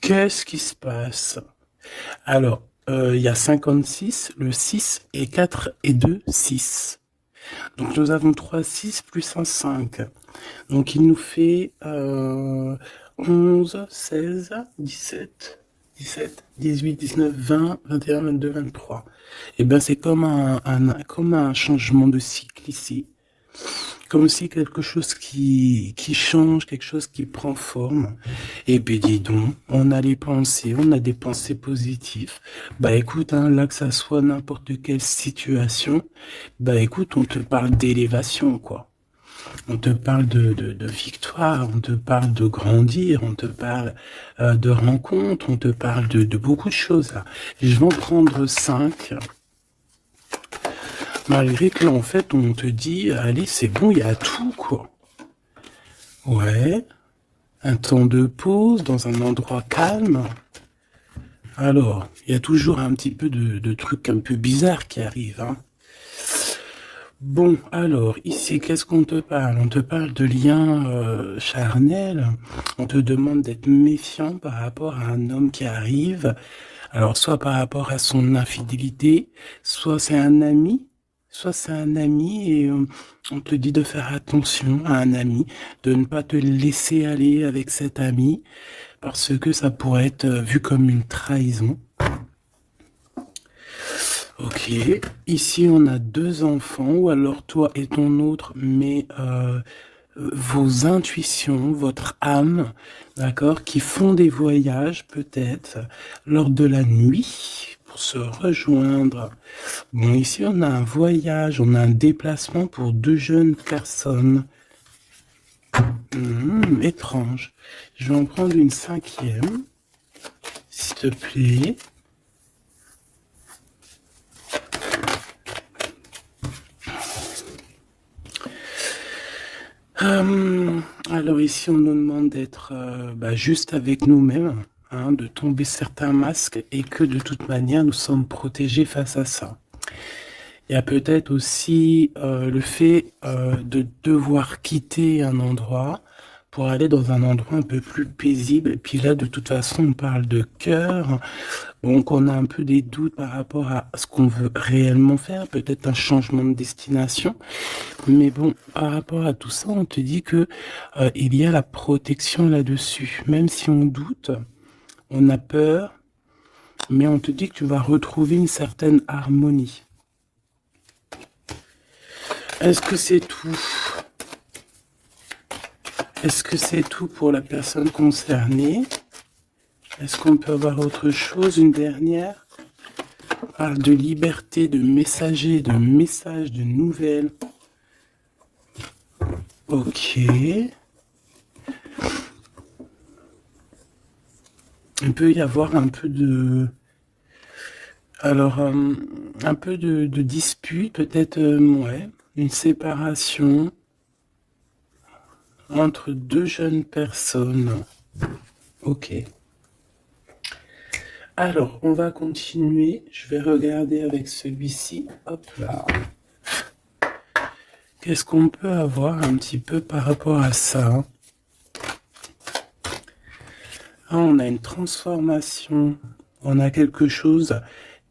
Qu'est-ce qui se passe? Alors, il y a 56, le 6 et 4 et 2, 6. Donc nous avons 3 6 plus un 5. Donc il nous fait 11, 16, 17, 17, 18, 19, 20, 21, 22, 23. Et ben c'est comme comme un changement de cycle ici. Comme si quelque chose qui change, quelque chose qui prend forme. Et ben dis donc, on a les pensées, on a des pensées positives. Bah écoute, hein, là que ça soit n'importe quelle situation, bah écoute, on te parle d'élévation, quoi. On te parle de victoire, on te parle de grandir, on te parle de rencontre, on te parle de beaucoup de choses là. Je vais en prendre 5. Malgré que là, en fait, on te dit, allez, c'est bon, il y a tout, quoi. Ouais, un temps de pause dans un endroit calme. Alors, il y a toujours un petit peu de trucs un peu bizarres qui arrivent, hein. Bon, alors, ici, qu'est-ce qu'on te parle? On te parle de liens charnels. On te demande d'être méfiant par rapport à un homme qui arrive. Alors, soit par rapport à son infidélité, soit c'est un ami et on te dit de faire attention à un ami, de ne pas te laisser aller avec cet ami, parce que ça pourrait être vu comme une trahison. Ok, ici on a 2 enfants, ou alors toi et ton autre, mais vos intuitions, votre âme, d'accord, qui font des voyages peut-être lors de la nuit pour se rejoindre. Bon, ici on a un voyage, on a un déplacement pour 2 jeunes personnes. Étrange. Je vais en prendre une 5e, s'il te plaît. Alors ici, on nous demande d'être juste avec nous-mêmes, hein, de tomber certains masques et que de toute manière, nous sommes protégés face à ça. Il y a peut-être aussi le fait de devoir quitter un endroit pour aller dans un endroit un peu plus paisible. Et puis là, de toute façon, on parle de cœur. Donc, on a un peu des doutes par rapport à ce qu'on veut réellement faire, peut-être un changement de destination. Mais bon, par rapport à tout ça, on te dit que il y a la protection là-dessus. Même si on doute, on a peur, mais on te dit que tu vas retrouver une certaine harmonie. Est-ce que c'est tout? Est-ce que c'est tout pour la personne concernée? Est-ce qu'on peut avoir autre chose, une dernière? On parle de liberté, de messager, de messages, de nouvelles. Ok. Il peut y avoir un peu de... Alors, un peu de dispute, peut-être, ouais, une séparation entre 2 jeunes personnes. Ok. Alors, on va continuer. Je vais regarder avec celui-ci. Hop là. Qu'est-ce qu'on peut avoir un petit peu par rapport à ça? Ah, on a une transformation. On a quelque chose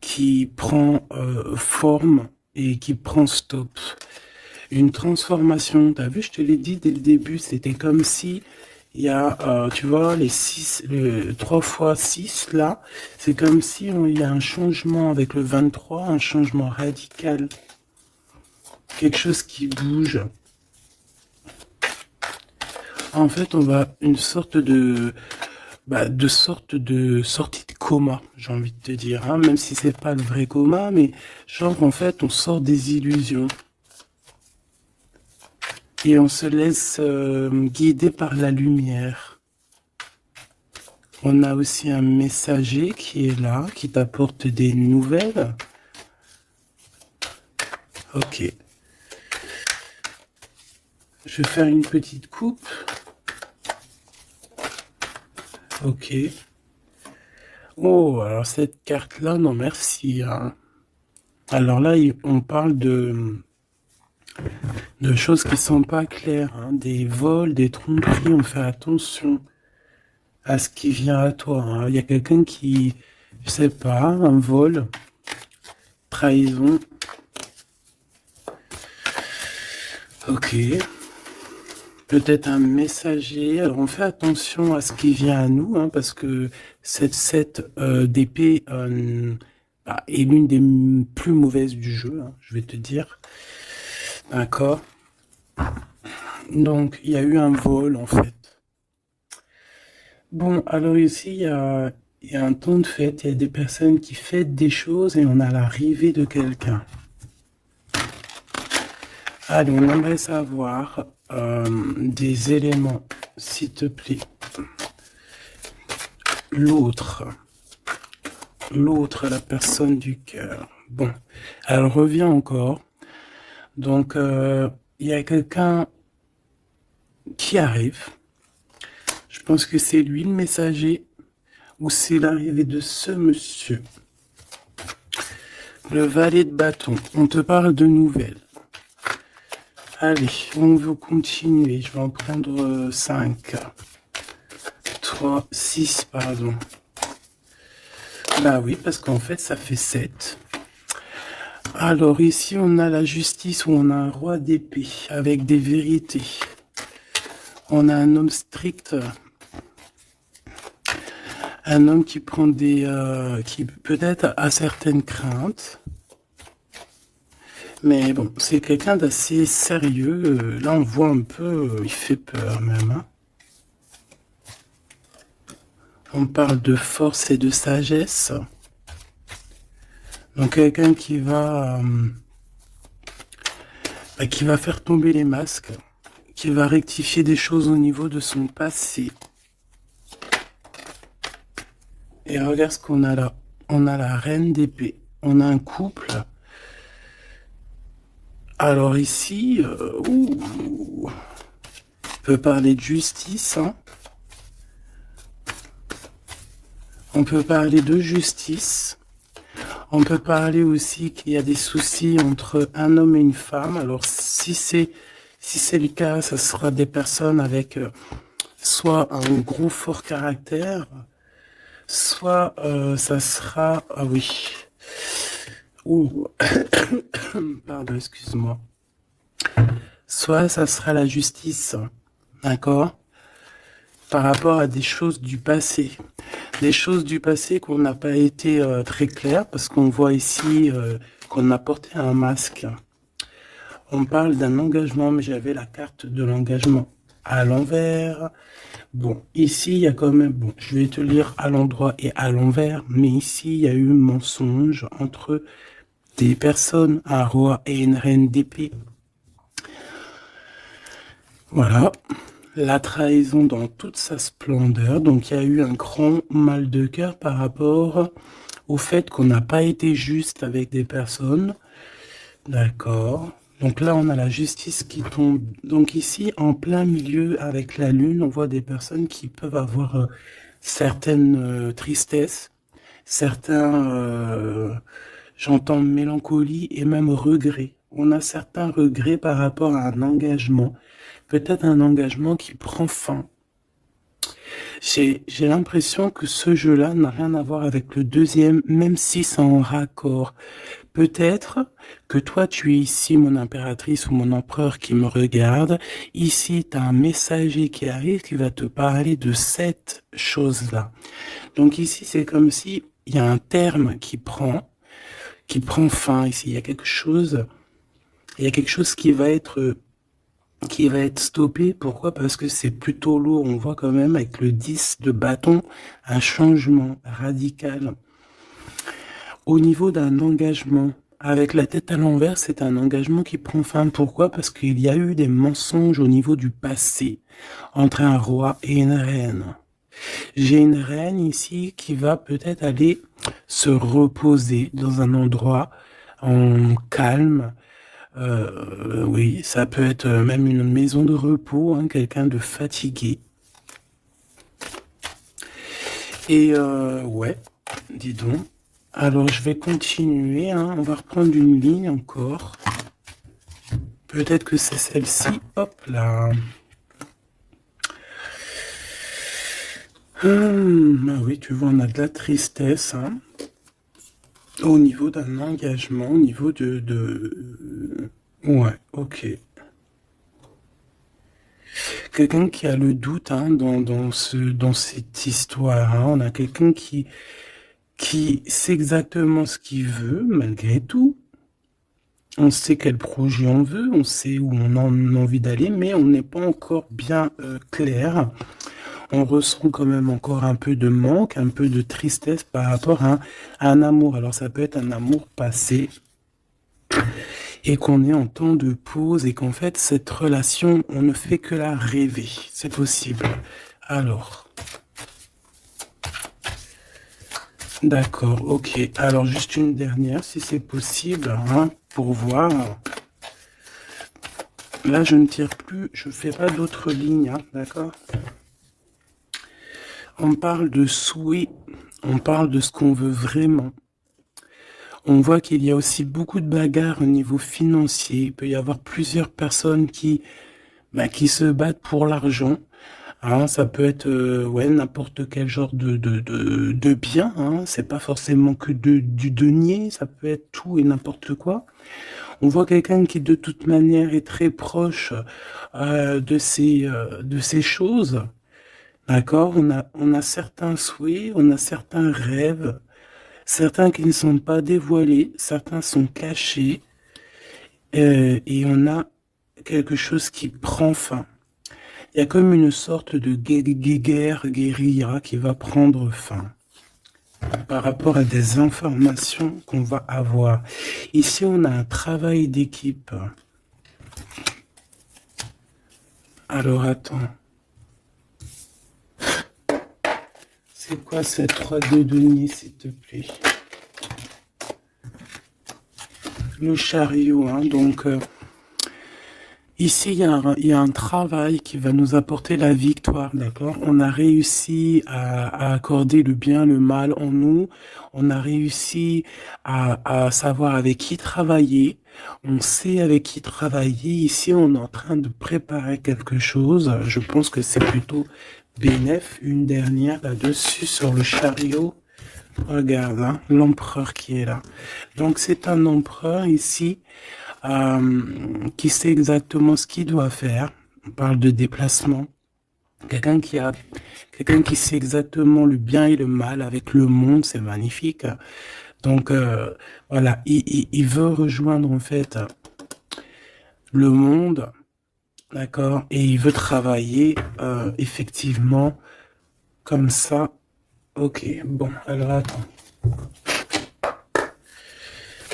qui prend forme et qui prend stop. Une transformation. T'as vu, je te l'ai dit dès le début, c'était comme si il y a, tu vois, le 3 fois 6 là, c'est comme si il y a un changement avec le 23, un changement radical. Quelque chose qui bouge. En fait, on va une sorte de sortie de coma, j'ai envie de te dire, hein, même si c'est pas le vrai coma, mais genre en fait, on sort des illusions et on se laisse guider par la lumière. On a aussi un messager qui est là, qui t'apporte des nouvelles. Ok. Je vais faire une petite coupe. Ok. Oh, alors cette carte-là, non merci, hein. Alors là, on parle de choses qui sont pas claires, hein. Des vols, des tromperies, on fait attention. à ce qui vient à toi, hein. Il y a quelqu'un qui, je sais pas, un vol, trahison. Ok. Peut-être un messager. Alors on fait attention à ce qui vient à nous, hein, parce que cette 7 d'épée est l'une des plus mauvaises du jeu, hein, je vais te dire. D'accord. Donc il y a eu un vol en fait. Bon, alors ici il y a un temps de fête, il y a des personnes qui fêtent des choses et on a l'arrivée de quelqu'un. Allez, on aimerait savoir des éléments, s'il te plaît. L'autre, la personne du cœur. Bon, elle revient encore. Donc, il y a quelqu'un qui arrive. Je pense que c'est lui le messager ou c'est l'arrivée de ce monsieur. Le valet de bâton. On te parle de nouvelles. Allez, on veut continuer. Je vais en prendre 5. 3, 6, pardon. Bah oui, parce qu'en fait, ça fait 7. Alors ici, on a la justice où on a un roi d'épée avec des vérités. On a un homme strict. Un homme qui prend qui peut-être a certaines craintes. Mais bon, c'est quelqu'un d'assez sérieux. Là, on voit un peu, il fait peur même, hein. On parle de force et de sagesse. Donc quelqu'un qui va faire tomber les masques, qui va rectifier des choses au niveau de son passé. Et regarde ce qu'on a là. On a la reine d'épée. On a un couple. Alors ici, on peut parler de justice, hein. On peut parler de justice. On peut parler aussi qu'il y a des soucis entre un homme et une femme. Alors si c'est le cas, ça sera des personnes avec soit un gros fort caractère, soit ça sera... Ah oui. Ouh. Pardon, excuse-moi. Soit ça sera la justice, d'accord, par rapport à des choses du passé. Des choses du passé qu'on n'a pas été très claires, parce qu'on voit ici qu'on a porté un masque. On parle d'un engagement, mais j'avais la carte de l'engagement à l'envers. Bon, ici, il y a quand même... Bon, je vais te lire à l'endroit et à l'envers, mais ici, il y a eu mensonge entre des personnes, un roi et une reine d'épée. Voilà. La trahison dans toute sa splendeur. Donc, il y a eu un grand mal de cœur par rapport au fait qu'on n'a pas été juste avec des personnes. D'accord. Donc là, on a la justice qui tombe. Donc ici, en plein milieu avec la lune, on voit des personnes qui peuvent avoir certaines tristesses, certains, j'entends mélancolie et même regret. On a certains regrets par rapport à un engagement. Peut-être un engagement qui prend fin. J'ai l'impression que ce jeu-là n'a rien à voir avec le deuxième, même si c'est en raccord. Peut-être que toi, tu es ici, mon impératrice ou mon empereur qui me regarde. Ici, tu as un messager qui arrive qui va te parler de cette chose-là. Donc ici, c'est comme si il y a un terme qui prend fin ici. Il y a quelque chose qui va être stoppé. Pourquoi? Parce que c'est plutôt lourd. On voit quand même avec le 10 de bâton un changement radical. Au niveau d'un engagement, avec la tête à l'envers, c'est un engagement qui prend fin. Pourquoi? Parce qu'il y a eu des mensonges au niveau du passé entre un roi et une reine. J'ai une reine ici qui va peut-être aller se reposer dans un endroit en calme. Oui, ça peut être même une maison de repos, hein, quelqu'un de fatigué. Et ouais, dis donc. Alors, je vais continuer, hein. On va reprendre une ligne encore. Peut-être que c'est celle-ci. Hop là. Ah oui, tu vois, on a de la tristesse, hein, au niveau d'un engagement, au niveau Ouais, ok. Quelqu'un qui a le doute, hein, dans cette histoire, hein. On a quelqu'un qui sait exactement ce qu'il veut, malgré tout. On sait quel projet on veut, on sait où on a envie d'aller, mais on n'est pas encore bien clair. On ressent quand même encore un peu de manque, un peu de tristesse par rapport à un amour. Alors ça peut être un amour passé et qu'on est en temps de pause et qu'en fait cette relation, on ne fait que la rêver. C'est possible. Alors, d'accord, ok. Alors juste une dernière, si c'est possible, hein, pour voir. Là, je ne tire plus, je fais pas d'autres lignes, hein, d'accord? On parle de souhait, on parle de ce qu'on veut vraiment. On voit qu'il y a aussi beaucoup de bagarres au niveau financier. Il peut y avoir plusieurs personnes qui se battent pour l'argent. Hein, ça peut être ouais, n'importe quel genre de bien. Hein. C'est pas forcément que du denier, ça peut être tout et n'importe quoi. On voit quelqu'un qui de toute manière est très proche de ces choses. D'accord? On a certains souhaits, on a certains rêves, certains qui ne sont pas dévoilés, certains sont cachés, et on a quelque chose qui prend fin. Il y a comme une sorte de guerre, guérilla qui va prendre fin par rapport à des informations qu'on va avoir. Ici, on a un travail d'équipe. Alors, attends. C'est quoi cette 3D denier, s'il te plaît? Le chariot, hein, donc... ici, il y a un travail qui va nous apporter la victoire, d'accord? On a réussi à accorder le bien, le mal en nous. On a réussi à savoir avec qui travailler. On sait avec qui travailler. Ici, on est en train de préparer quelque chose. Je pense que c'est plutôt bénéf. Une dernière là-dessus sur le chariot. Regarde, hein, l'empereur qui est là. Donc, c'est un empereur ici qui sait exactement ce qu'il doit faire. On parle de déplacement. Quelqu'un quelqu'un qui sait exactement le bien et le mal avec le monde, c'est magnifique. Donc voilà, il veut rejoindre en fait le monde, d'accord, et il veut travailler effectivement comme ça. Ok, bon, alors attends.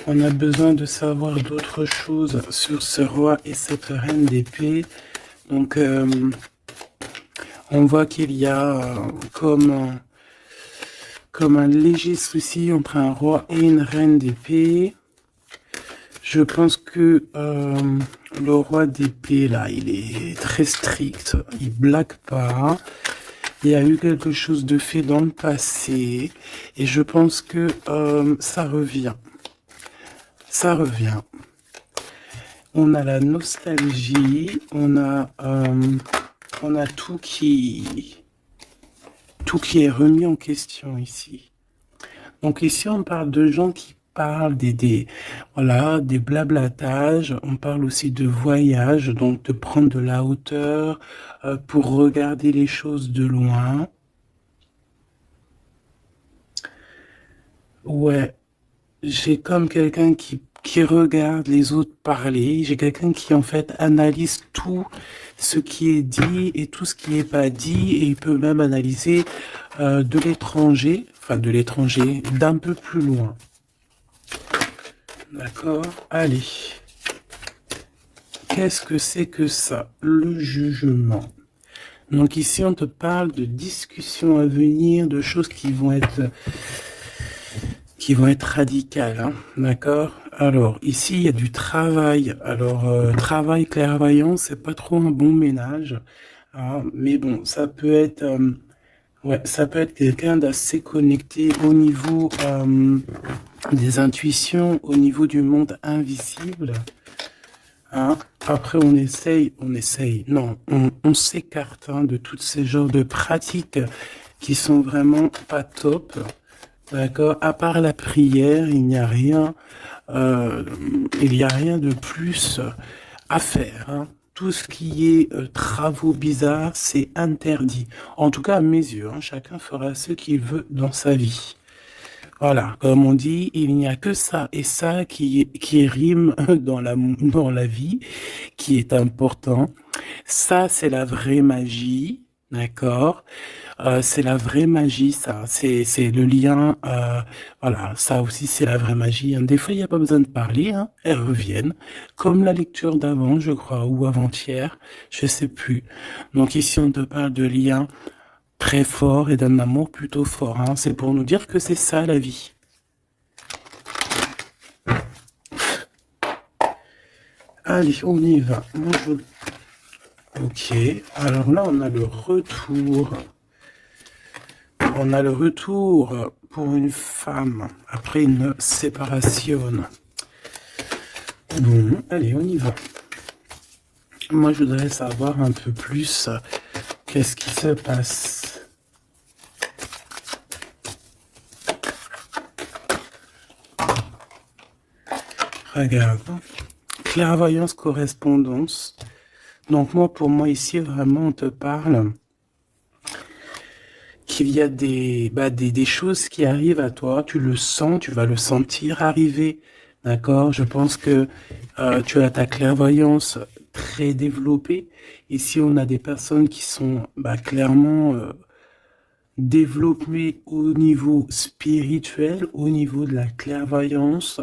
On a besoin de savoir d'autres choses sur ce roi et cette reine d'épée. Donc, on voit qu'il y a comme un léger souci entre un roi et une reine d'épée. Je pense que le roi d'épée, là, il est très strict. Il blague pas. Il y a eu quelque chose de fait dans le passé. Et je pense que ça revient. Ça revient. On a la nostalgie. On a tout qui est remis en question ici. Donc ici, on parle de gens qui parlent voilà, des blablatages. On parle aussi de voyage, donc de prendre de la hauteur pour regarder les choses de loin. Ouais, j'ai comme quelqu'un qui regarde les autres parler. J'ai quelqu'un qui, en fait, analyse tout ce qui est dit et tout ce qui n'est pas dit. Et il peut même analyser de l'étranger, enfin de l'étranger, d'un peu plus loin. D'accord? Allez. Qu'est-ce que c'est que ça? Le jugement. Donc ici, on te parle de discussions à venir, de choses qui vont être radicales, hein, d'accord? Alors, ici, il y a du travail. Alors, travail clairvoyant, c'est pas trop un bon ménage, hein, mais bon, ça peut être, ouais, ça peut être quelqu'un d'assez connecté au niveau des intuitions, au niveau du monde invisible. Hein. Après, non, on s'écarte hein, de tous ces genres de pratiques qui sont vraiment pas top. D'accord? À part la prière, il n'y a rien, de plus à faire, hein. Tout ce qui est travaux bizarres, c'est interdit. En tout cas, à mes yeux, hein. Chacun fera ce qu'il veut dans sa vie. Voilà, comme on dit, il n'y a que ça et ça qui rime dans la vie, qui est important. Ça, c'est la vraie magie, d'accord? C'est la vraie magie, ça. C'est le lien. Voilà, ça aussi, c'est la vraie magie, hein. Des fois, il n'y a pas besoin de parler, hein. Elles reviennent. Comme la lecture d'avant, je crois, ou avant-hier, je sais plus. Donc ici, on te parle de liens très forts et d'un amour plutôt fort, hein. C'est pour nous dire que c'est ça, la vie. Allez, on y va. Moi, Ok, alors là, on a le retour. On a le retour pour une femme après une séparation. Bon, allez, on y va. Moi, je voudrais savoir un peu plus qu'est-ce qui se passe. Regarde. Clairvoyance, correspondance. Donc moi, pour moi, ici, vraiment, on te parle qu'il y a des choses qui arrivent à toi, tu le sens, tu vas le sentir arriver, d'accord? Je pense que tu as ta clairvoyance très développée. Ici, on a des personnes qui sont clairement développées au niveau spirituel, au niveau de la clairvoyance,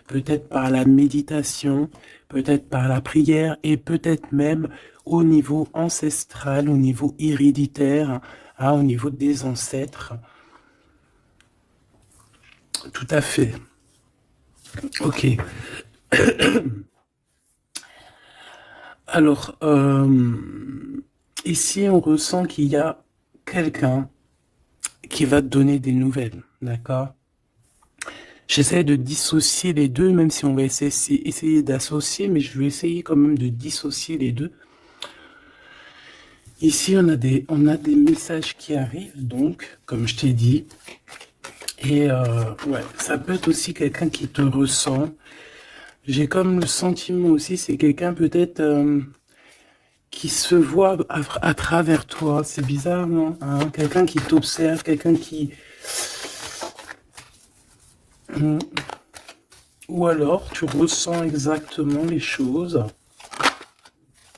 peut-être par la méditation, peut-être par la prière et peut-être même au niveau ancestral, au niveau héréditaire, hein, au niveau des ancêtres. Tout à fait. Ok. Alors, ici, on ressent qu'il y a quelqu'un qui va te donner des nouvelles, d'accord? J'essaie de dissocier les deux, même si on va essayer d'associer, mais je vais essayer quand même de dissocier les deux. Ici, on a des messages qui arrivent, donc, comme je t'ai dit. Et ouais, ça peut être aussi quelqu'un qui te ressent. J'ai comme le sentiment aussi, c'est quelqu'un peut-être qui se voit à travers toi. C'est bizarre, non? Hein, quelqu'un qui t'observe, quelqu'un qui... Ou alors, tu ressens exactement les choses.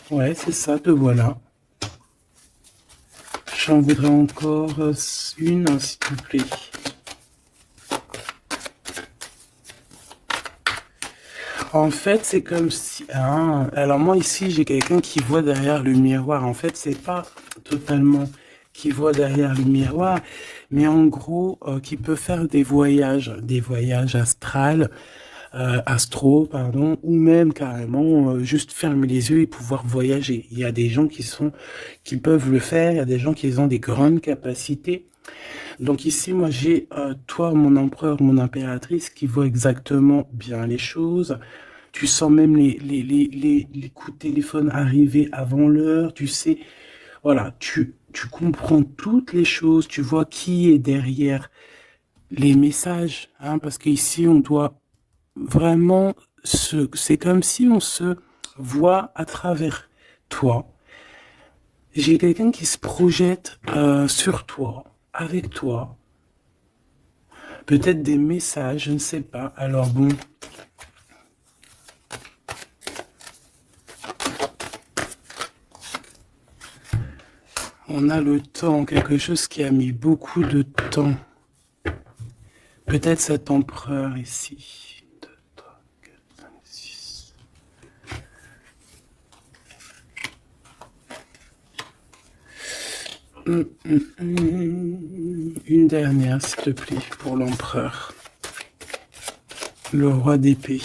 Ouais, c'est ça, te voilà. J'en voudrais encore une, s'il te plaît. En fait, c'est comme si... Hein, alors moi, ici, j'ai quelqu'un qui voit derrière le miroir. En fait, c'est pas totalement qui voit derrière le miroir, mais en gros, qui peut faire des voyages astro, pardon, ou même carrément juste fermer les yeux et pouvoir voyager. Il y a des gens qui peuvent le faire, il y a des gens qui ont des grandes capacités. Donc ici, moi, j'ai toi, mon empereur, mon impératrice, qui voit exactement bien les choses. Tu sens même les coups de téléphone arriver avant l'heure. Tu sais, voilà, tu comprends toutes les choses. Tu vois qui est derrière les messages, hein, parce qu'ici, on doit vraiment c'est comme si on se voit à travers toi. J'ai quelqu'un qui se projette sur toi, avec toi. Peut-être des messages, je ne sais pas. Alors bon. On a le temps, quelque chose qui a mis beaucoup de temps. Peut-être cet empereur ici. 2, 3, 4, 5, 6. Une dernière, s'il te plaît, pour l'empereur. Le roi d'épée.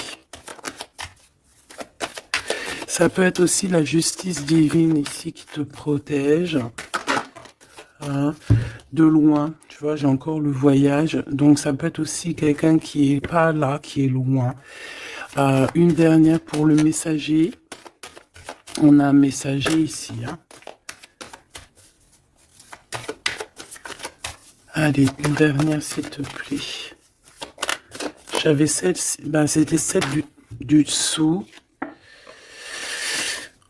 Ça peut être aussi la justice divine ici qui te protège. Hein, de loin, tu vois, j'ai encore le voyage. Donc ça peut être aussi quelqu'un qui est pas là, qui est loin. Une dernière pour le messager. On a un messager ici. Hein. Allez, une dernière, s'il te plaît. J'avais celle, ben, c'était celle du dessous.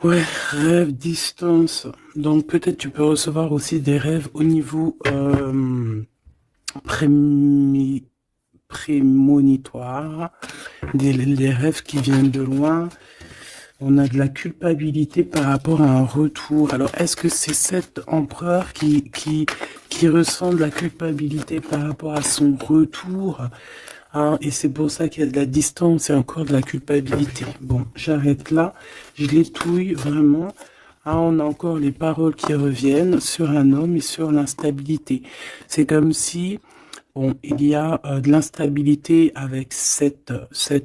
Ouais, rêve, distance. Donc peut-être tu peux recevoir aussi des rêves au niveau prémonitoire, des rêves qui viennent de loin. On a de la culpabilité par rapport à un retour. Alors, est-ce que c'est cet empereur qui ressent de la culpabilité par rapport à son retour, hein, et c'est pour ça qu'il y a de la distance et encore de la culpabilité. Bon, j'arrête là. Je l'étouille vraiment. Ah, on a encore les paroles qui reviennent sur un homme et sur l'instabilité. C'est comme si, bon, il y a de l'instabilité avec cette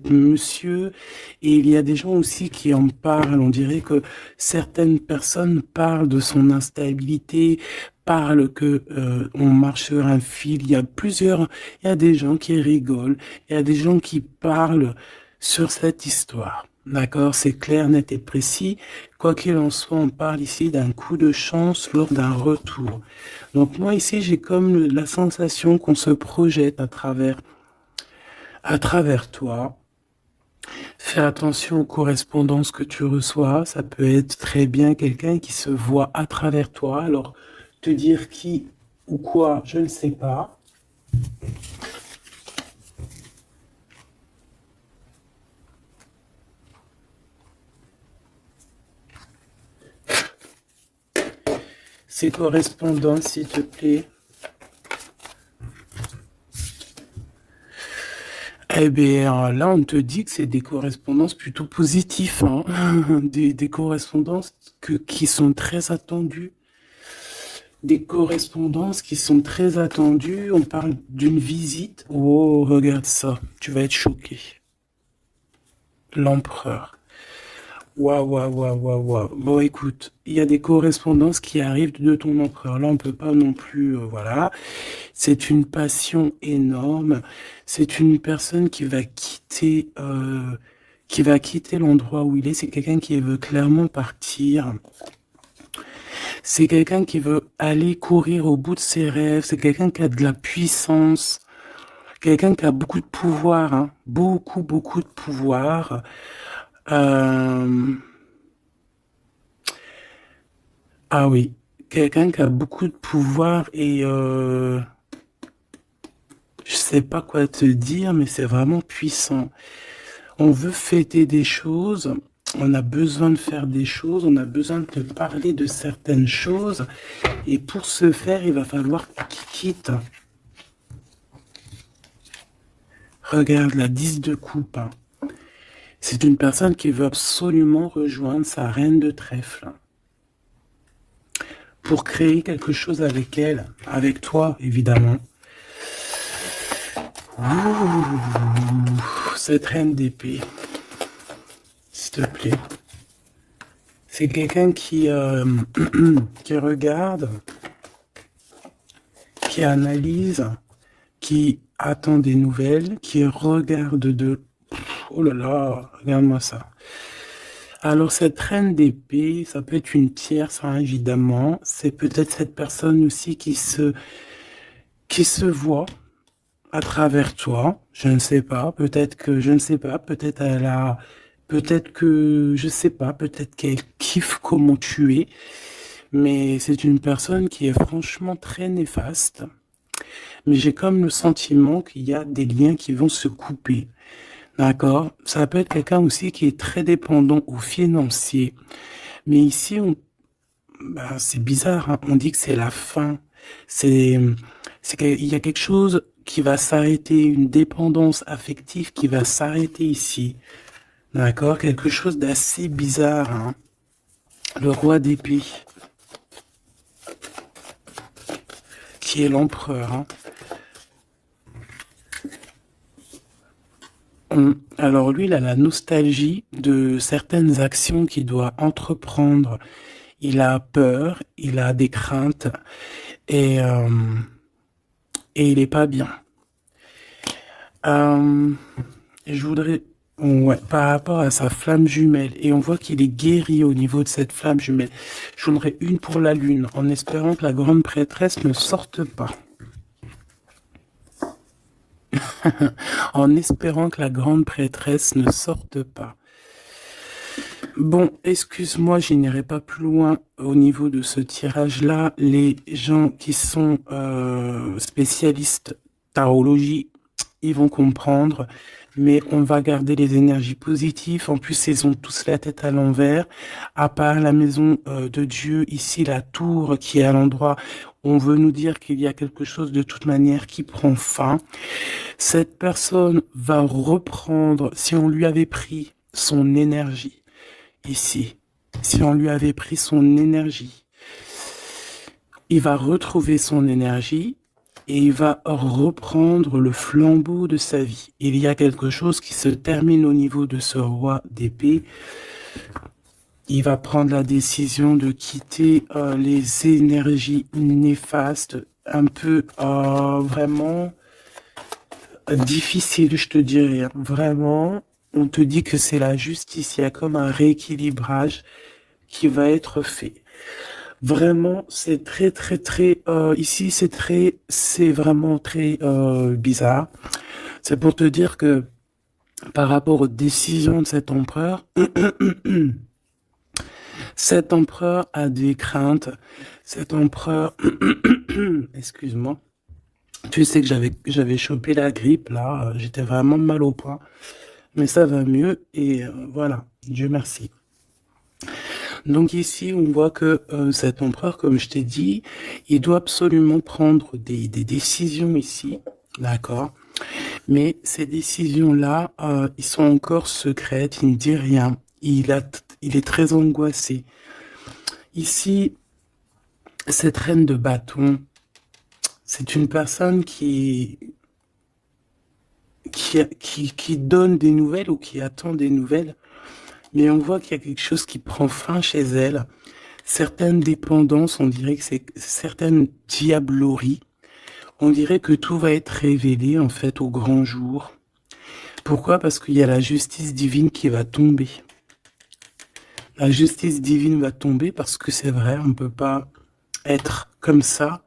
monsieur, et il y a des gens aussi qui en parlent. On dirait que certaines personnes parlent de son instabilité, parlent que on marche sur un fil. Il y a des gens qui rigolent, il y a des gens qui parlent sur cette histoire. D'accord, c'est clair, net et précis. Quoi qu'il en soit, on parle ici d'un coup de chance lors d'un retour. Donc moi ici, j'ai comme la sensation qu'on se projette à travers toi. Fais attention aux correspondances que tu reçois. Ça peut être très bien quelqu'un qui se voit à travers toi. Alors, te dire qui ou quoi, je ne sais pas. Ces correspondances, s'il te plaît. Eh bien, là, on te dit que c'est des correspondances plutôt positives, hein. Des correspondances qui sont très attendues. Des correspondances qui sont très attendues. On parle d'une visite. Oh, regarde ça. Tu vas être choqué. L'empereur. Waouh, waouh, waouh, waouh, waouh. Bon, écoute, il y a des correspondances qui arrivent de ton empereur. Là, on peut pas non plus, voilà. C'est une passion énorme. C'est une personne qui va quitter l'endroit où il est. C'est quelqu'un qui veut clairement partir. C'est quelqu'un qui veut aller courir au bout de ses rêves. C'est quelqu'un qui a de la puissance. Quelqu'un qui a beaucoup de pouvoir, hein. Beaucoup, beaucoup de pouvoir. Euh, Ah oui, quelqu'un qui a beaucoup de pouvoir et je sais pas quoi te dire, mais c'est vraiment puissant. On veut fêter des choses, on a besoin de faire des choses, on a besoin de te parler de certaines choses, et pour ce faire, il va falloir qu'il quitte. Regarde la 10 de coupe, hein. C'est une personne qui veut absolument rejoindre sa reine de trèfle pour créer quelque chose avec elle, avec toi, évidemment. Ouh, cette reine d'épée, s'il te plaît. C'est quelqu'un qui regarde, qui analyse, qui attend des nouvelles, qui regarde de... Oh là là, regarde-moi ça. Alors cette reine d'épée, ça peut être une tierce, hein, évidemment. C'est peut-être cette personne aussi qui se voit à travers toi. Je ne sais pas. Peut-être que je ne sais pas. Peut-être elle a, peut-être que je sais pas. Peut-être qu'elle kiffe comment tu es. Mais c'est une personne qui est franchement très néfaste. Mais j'ai comme le sentiment qu'il y a des liens qui vont se couper. D'accord? Ça peut être quelqu'un aussi qui est très dépendant au financier. Mais ici, bah, c'est bizarre, hein. On dit que c'est la fin. C'est, il y a quelque chose qui va s'arrêter, une dépendance affective qui va s'arrêter ici. D'accord? Quelque chose d'assez bizarre, hein. Le roi d'épée, qui est l'empereur, hein. Alors lui, il a la nostalgie de certaines actions qu'il doit entreprendre. Il a peur, il a des craintes et, euh, et il est pas bien. Euh, je voudrais, ouais, par rapport à sa flamme jumelle, et on voit qu'il est guéri au niveau de cette flamme jumelle. Je voudrais une pour la lune, en espérant que la grande prêtresse ne sorte pas. en espérant que la grande prêtresse ne sorte pas. Bon, excuse-moi, je n'irai pas plus loin au niveau de ce tirage-là. Les gens qui sont spécialistes tarologie, ils vont comprendre, mais on va garder les énergies positives. En plus, ils ont tous la tête à l'envers. À part la maison de Dieu, ici, la tour qui est à l'endroit, on veut nous dire qu'il y a quelque chose de toute manière qui prend fin. Cette personne va reprendre, si on lui avait pris son énergie, ici, si on lui avait pris son énergie, il va retrouver son énergie et il va reprendre le flambeau de sa vie. Il y a quelque chose qui se termine au niveau de ce roi d'épée. Il va prendre la décision de quitter les énergies néfastes, un peu vraiment difficiles, je te dirais. Vraiment, on te dit que c'est la justice, il y a comme un rééquilibrage qui va être fait. Vraiment, c'est très, ici, c'est vraiment très bizarre. C'est pour te dire que par rapport aux décisions de cet empereur, cet empereur a des craintes. Cet empereur, excuse-moi, tu sais que j'avais chopé la grippe là, j'étais vraiment mal au point, mais ça va mieux et voilà, Dieu merci. Donc ici, on voit que cet empereur, comme je t'ai dit, il doit absolument prendre des décisions ici, d'accord? Mais ces décisions-là, ils sont encore secrètes, il ne dit rien. Il est très angoissé. Ici, cette reine de bâton, c'est une personne qui donne des nouvelles ou qui attend des nouvelles, mais on voit qu'il y a quelque chose qui prend fin chez elle. Certaines dépendances, on dirait que c'est certaines diableries. On dirait que tout va être révélé en fait au grand jour. Pourquoi? Parce qu'il y a la justice divine qui va tomber. La justice divine va tomber parce que c'est vrai, on ne peut pas être comme ça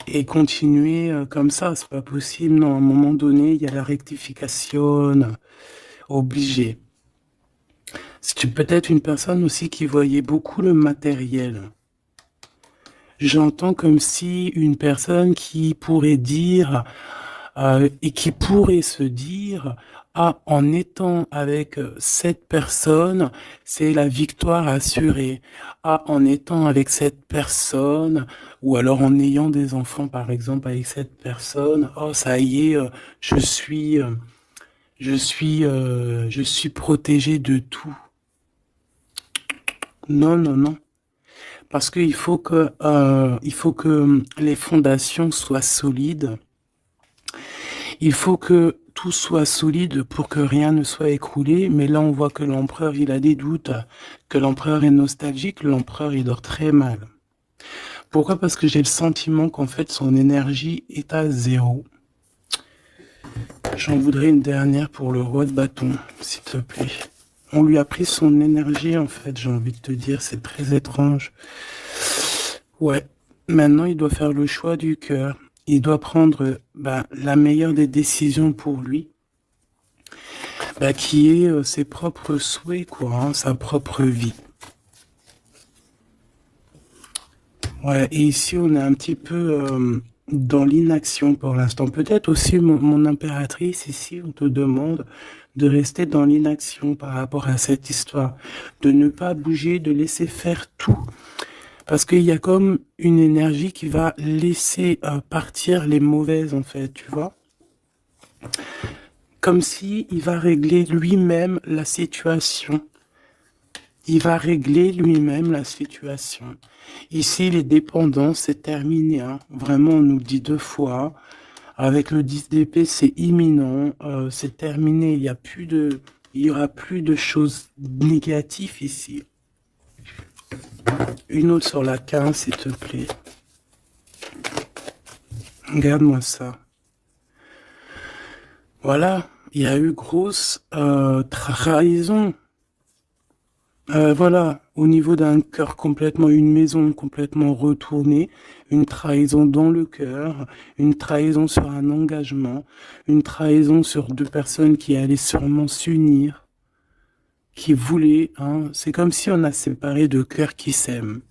et continuer comme ça. C'est pas possible. Non, à un moment donné, il y a la rectification obligée. C'est peut-être une personne aussi qui voyait beaucoup le matériel. J'entends comme si une personne qui pourrait dire et qui pourrait se dire, ah, en étant avec cette personne, c'est la victoire assurée. Ah, en étant avec cette personne, ou alors en ayant des enfants, par exemple, avec cette personne, oh, ça y est, je suis protégé de tout. Non, non, non. Parce il faut que les fondations soient solides. Il faut que tout soit solide pour que rien ne soit écroulé. Mais là, on voit que l'empereur, il a des doutes, que l'empereur est nostalgique, l'empereur, il dort très mal. Pourquoi? Parce que j'ai le sentiment qu'en fait, son énergie est à zéro. J'en voudrais une dernière pour le roi de bâton, s'il te plaît. On lui a pris son énergie, en fait, j'ai envie de te dire, c'est très étrange. Ouais, maintenant, il doit faire le choix du cœur. Il doit prendre la meilleure des décisions pour lui, qui est ses propres souhaits, quoi, hein, sa propre vie. Ouais, et ici, on est un petit peu dans l'inaction pour l'instant. Peut-être aussi, mon impératrice, ici, on te demande de rester dans l'inaction par rapport à cette histoire, de ne pas bouger, de laisser faire tout. Parce qu'il y a comme une énergie qui va laisser partir les mauvaises, en fait, tu vois. Comme si il va régler lui-même la situation. Il va régler lui-même la situation. Ici, les dépendances, c'est terminé. Hein. Vraiment, on nous le dit 2 fois. Avec le 10 d'épée, c'est imminent. C'est terminé. Il y aura plus de choses négatives ici. Une autre sur la 15, s'il te plaît. Regarde-moi ça. Voilà. Il y a eu grosse trahison. Voilà, au niveau d'un cœur complètement, une maison complètement retournée, une trahison dans le cœur, une trahison sur un engagement, une trahison sur deux personnes qui allaient sûrement s'unir, qui voulaient, hein. C'est comme si on a séparé deux cœurs qui s'aiment.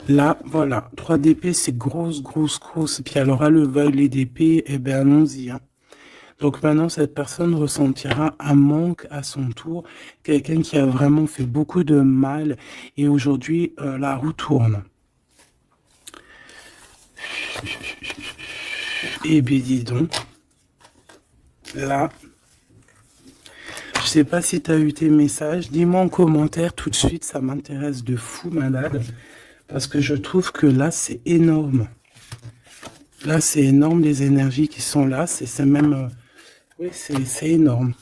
Là, voilà, 3 d'épée, c'est grosse, grosse, grosse. Puis alors, à le valet d'épée, eh ben, allons-y, hein. Donc maintenant, cette personne ressentira un manque à son tour, quelqu'un qui a vraiment fait beaucoup de mal, et aujourd'hui, la roue tourne. Eh bien, dis donc, là, je sais pas si tu as eu tes messages, dis-moi en commentaire tout de suite, ça m'intéresse de fou, malade, parce que je trouve que là, c'est énorme. Là, c'est énorme, les énergies qui sont là, c'est même... oui, c'est énorme.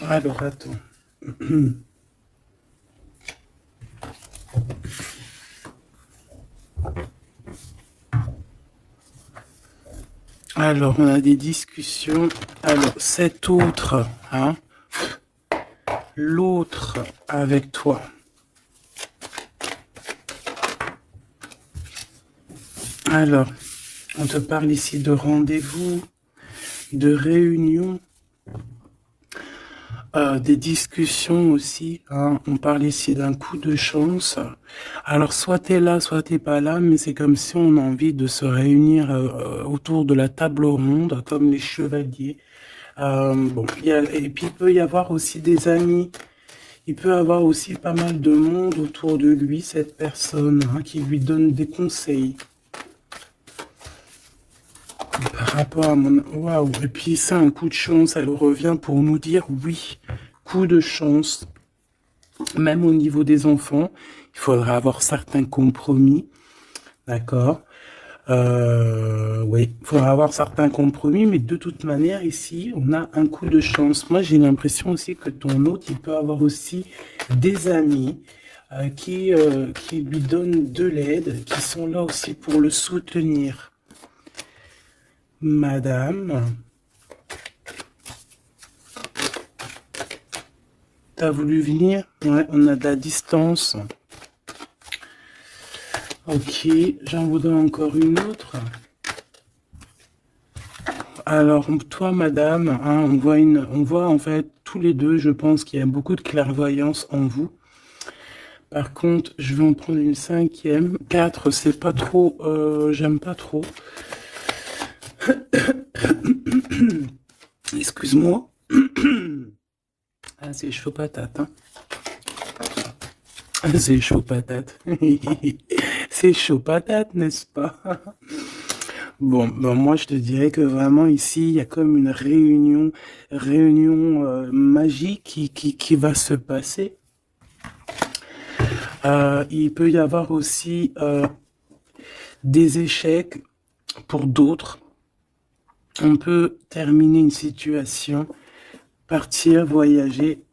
Alors, attends. Alors, on a des discussions. Alors, cet autre, hein, l'autre avec toi. Alors, on te parle ici de rendez-vous, de réunion, des discussions aussi, hein. On parle ici d'un coup de chance. Alors, soit t'es là, soit t'es pas là, mais c'est comme si on a envie de se réunir autour de la table ronde, comme les chevaliers. Bon, et puis il peut y avoir aussi des amis. Il peut avoir aussi pas mal de monde autour de lui, cette personne, hein, qui lui donne des conseils. Par rapport à mon... Waouh. Et puis c'est un coup de chance, elle revient pour nous dire oui, coup de chance. Même au niveau des enfants, il faudra avoir certains compromis, d'accord. Oui, il faudra avoir certains compromis, mais de toute manière, ici, on a un coup de chance. Moi, j'ai l'impression aussi que ton hôte, il peut avoir aussi des amis qui lui donnent de l'aide, qui sont là aussi pour le soutenir. Madame, t'as voulu venir? Ouais, on a de la distance. Ok, j'en voudrais encore une autre. Alors, toi, madame, hein, on voit en fait tous les deux, je pense qu'il y a beaucoup de clairvoyance en vous. Par contre, je vais en prendre une cinquième. 4, c'est pas trop, j'aime pas trop. Excuse-moi. Ah, c'est chaud patate, hein. Ah, c'est chaud patate. C'est chaud patate, n'est-ce pas? Bon, ben moi je te dirais que vraiment ici, il y a comme une réunion magique qui va se passer. Il peut y avoir aussi des échecs pour d'autres. On peut terminer une situation, partir, voyager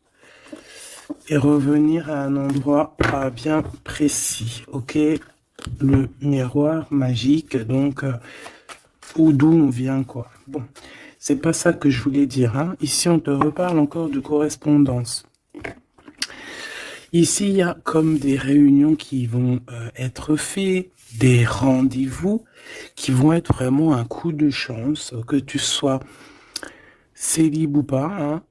et revenir à un endroit bien précis, ok? Le miroir magique, donc ou d'où on vient, quoi. Bon, c'est pas ça que je voulais dire, hein. Ici, on te reparle encore de correspondance. Ici, il y a comme des réunions qui vont être faites, des rendez-vous qui vont être vraiment un coup de chance, que tu sois célib ou pas, hein.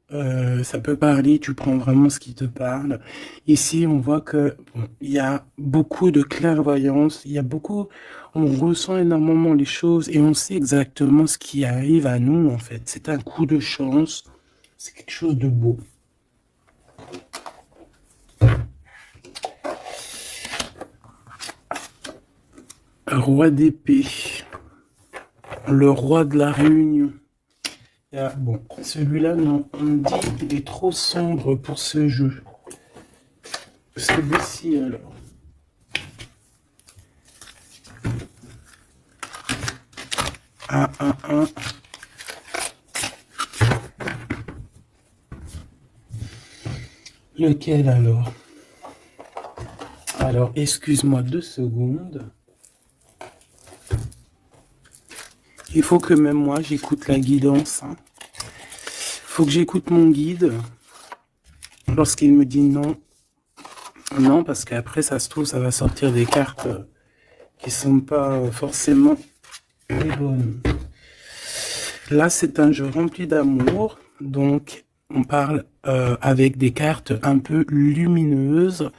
Ça peut parler, tu prends vraiment ce qui te parle. Ici, on voit que bon, il y a beaucoup de clairvoyance, il y a beaucoup, on ressent énormément les choses et on sait exactement ce qui arrive à nous, en fait. C'est un coup de chance, c'est quelque chose de beau. Roi d'épée, le roi de la réunion. Bon, celui-là, non, on me dit qu'il est trop sombre pour ce jeu. Celui-ci, alors. Un. Lequel alors? Alors, excuse-moi 2 secondes. Il faut que même moi, j'écoute la guidance. Hein. Faut que j'écoute mon guide lorsqu'il me dit non. Non, parce qu'après, ça se trouve, ça va sortir des cartes qui sont pas forcément les bonnes. Là, c'est un jeu rempli d'amour, donc on parle avec des cartes un peu lumineuses,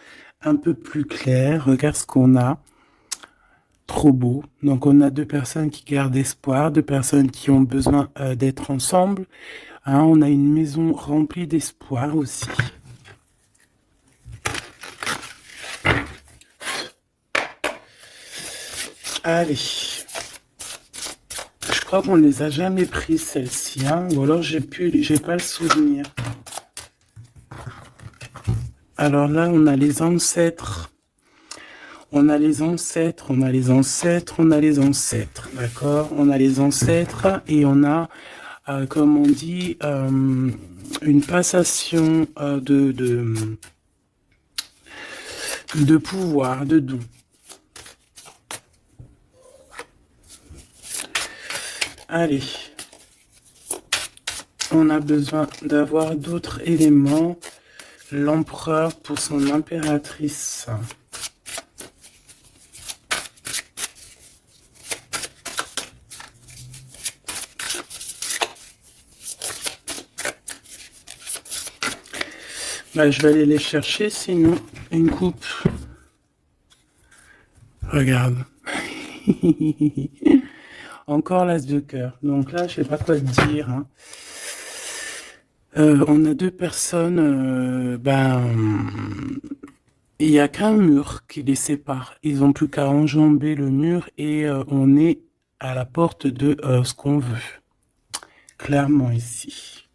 un peu plus claires. Regarde ce qu'on a. Trop beau. Donc on a deux personnes qui gardent espoir, deux personnes qui ont besoin d'être ensemble. Hein, on a une maison remplie d'espoir aussi. Allez. Je crois qu'on les a jamais prises celles-ci, hein, ou alors j'ai pas le souvenir. Alors là, on a les ancêtres. On a les ancêtres, on a les ancêtres, on a les ancêtres, d'accord? On a les ancêtres et on a, comme on dit, une passation de pouvoir, de dons. Allez, on a besoin d'avoir d'autres éléments. L'empereur pour son impératrice. Bah, je vais aller les chercher, sinon une coupe. Regarde. Encore l'as de cœur. Donc là, je sais pas quoi te dire. Hein. On a deux personnes, il n'y a qu'un mur qui les sépare. Ils n'ont plus qu'à enjamber le mur et on est à la porte de ce qu'on veut. Clairement ici.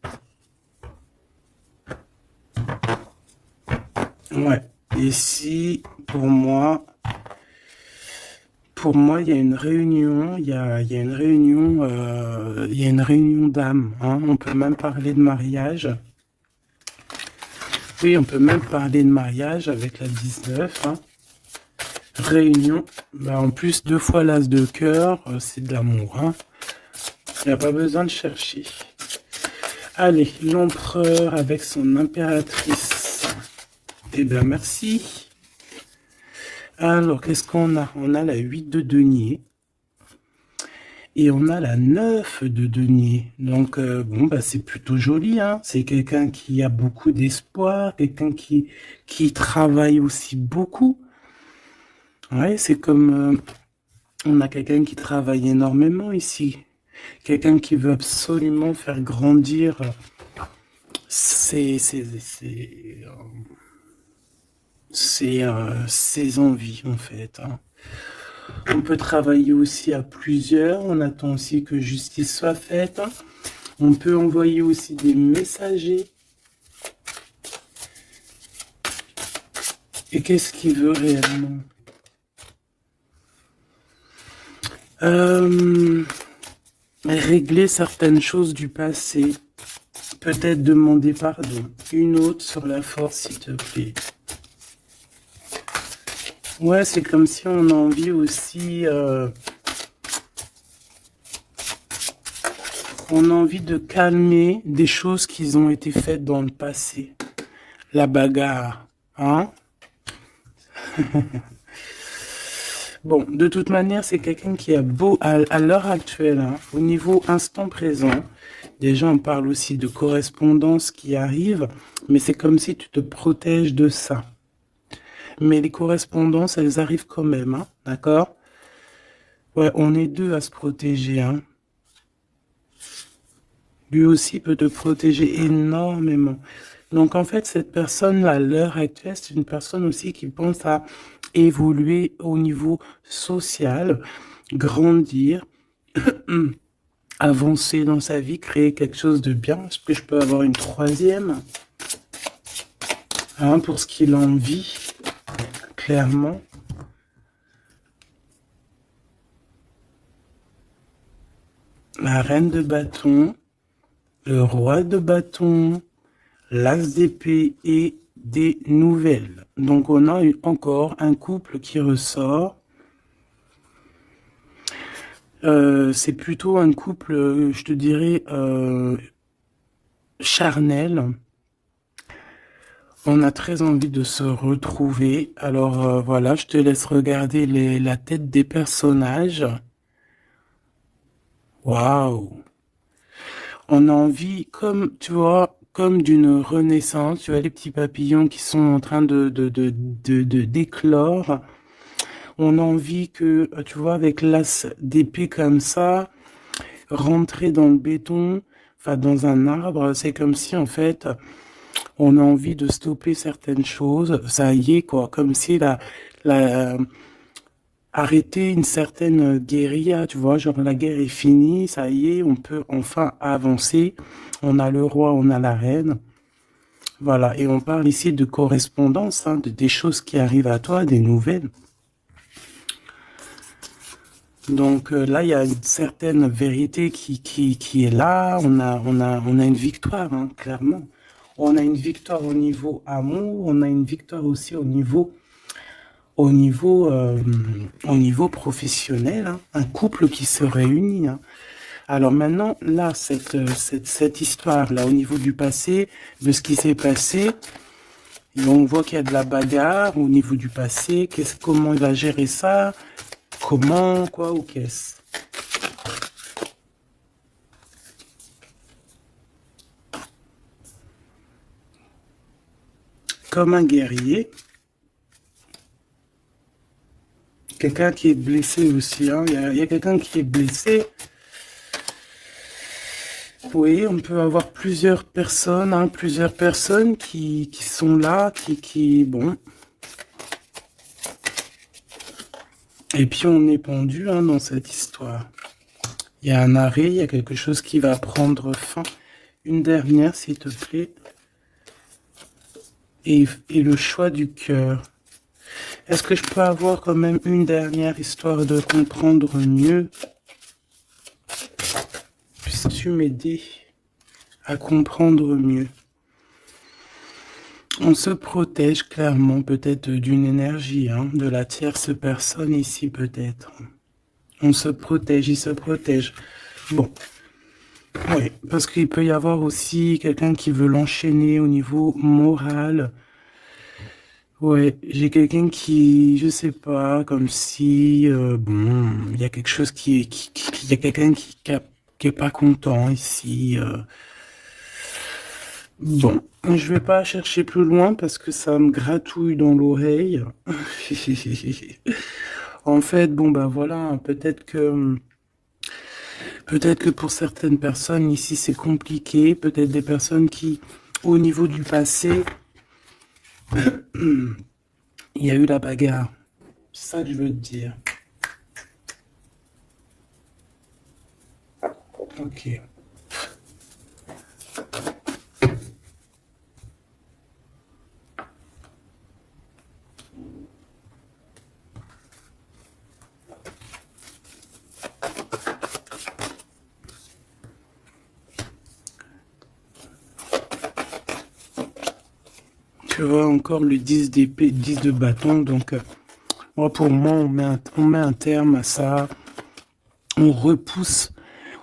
Ouais. Ici, pour moi, il y a une réunion, il y a une réunion d'âmes. Hein. On peut même parler de mariage. Oui, on peut même parler de mariage avec la 19. Hein. Réunion. Bah, en plus, 2 fois l'as de cœur, c'est de l'amour. Hein. Il n'y a pas besoin de chercher. Allez, l'empereur avec son impératrice. Eh bien, merci. Alors, qu'est-ce qu'on a? On a la 8 de denier. Et on a la 9 de denier. Donc, bon, bah, c'est plutôt joli. Hein. C'est quelqu'un qui a beaucoup d'espoir, quelqu'un qui travaille aussi beaucoup. Ouais, c'est comme... on a quelqu'un qui travaille énormément ici. Quelqu'un qui veut absolument faire grandir ses envies, en fait. Hein. On peut travailler aussi à plusieurs. On attend aussi que justice soit faite. Hein. On peut envoyer aussi des messagers. Et qu'est-ce qu'il veut réellement? Régler certaines choses du passé. Peut-être demander pardon. Une autre sur la force, s'il te plaît. Ouais, c'est comme si on a envie aussi... on a envie de calmer des choses qui ont été faites dans le passé. La bagarre, hein? Bon, de toute manière, c'est quelqu'un qui a beau, à l'heure actuelle, hein, au niveau instant présent, déjà on parle aussi de correspondance qui arrive, mais c'est comme si tu te protèges de ça. Mais les correspondances, elles arrivent quand même, hein, d'accord? Ouais, on est deux à se protéger, hein. Lui aussi peut te protéger énormément. Donc en fait, cette personne-là, à l'heure actuelle, c'est une personne aussi qui pense à évoluer au niveau social, grandir, avancer dans sa vie, créer quelque chose de bien. Est-ce que je peux avoir une troisième? Hein, pour ce qu'il en vit, clairement. La reine de bâton, le roi de bâton, l'as d'épée et des nouvelles. Donc on a encore un couple qui ressort. C'est plutôt un couple, je te dirais, charnel. On a très envie de se retrouver. Alors voilà, je te laisse regarder la tête des personnages. Waouh! On a envie, comme tu vois, comme d'une renaissance. Tu vois les petits papillons qui sont en train de d'éclore. On a envie que, tu vois, avec l'as d'épée comme ça, rentrer dans le béton, enfin dans un arbre. C'est comme si en fait, on a envie de stopper certaines choses. Ça y est, quoi, comme si la arrêter une certaine guérilla, tu vois, genre la guerre est finie, ça y est, on peut enfin avancer. On a le roi, on a la reine. Voilà, et on parle ici de correspondance, hein, des choses qui arrivent à toi, des nouvelles. Donc là, il y a une certaine vérité qui est là. On a une victoire, hein, clairement. On a une victoire au niveau amour, on a une victoire aussi au niveau, euh, au niveau professionnel, hein. Un couple qui se réunit, hein. Alors maintenant, là, cette histoire-là, au niveau du passé, de ce qui s'est passé, et on voit qu'il y a de la bagarre au niveau du passé. Comment il va gérer ça? Comment, quoi, ou qu'est-ce? Comme un guerrier, quelqu'un qui est blessé aussi, hein. Il y a quelqu'un qui est blessé. Oui, on peut avoir plusieurs personnes, hein, plusieurs personnes qui sont là, bon. Et puis on est pendu, hein, dans cette histoire. Il y a un arrêt, il y a quelque chose qui va prendre fin. Une dernière, s'il te plaît. Et le choix du cœur. Est-ce que je peux avoir quand même une dernière histoire de comprendre mieux? Puisses-tu m'aider à comprendre mieux? On se protège clairement peut-être d'une énergie, hein, de la tierce personne ici peut-être. On se protège, il se protège. Bon, oui, parce qu'il peut y avoir aussi quelqu'un qui veut l'enchaîner au niveau moral. Ouais, j'ai quelqu'un qui, je sais pas, comme si, bon, il y a quelque chose il y a quelqu'un qui est pas content ici. Bon, je vais pas chercher plus loin parce que ça me gratouille dans l'oreille. En fait, bon bah voilà, peut-être que pour certaines personnes ici c'est compliqué, peut-être des personnes qui, au niveau du passé, il y a eu la bagarre. C'est ça que je veux te dire. Ok. Tu vois encore le 10 d'épée, 10 de bâton, donc moi pour moi on met un terme à ça. On repousse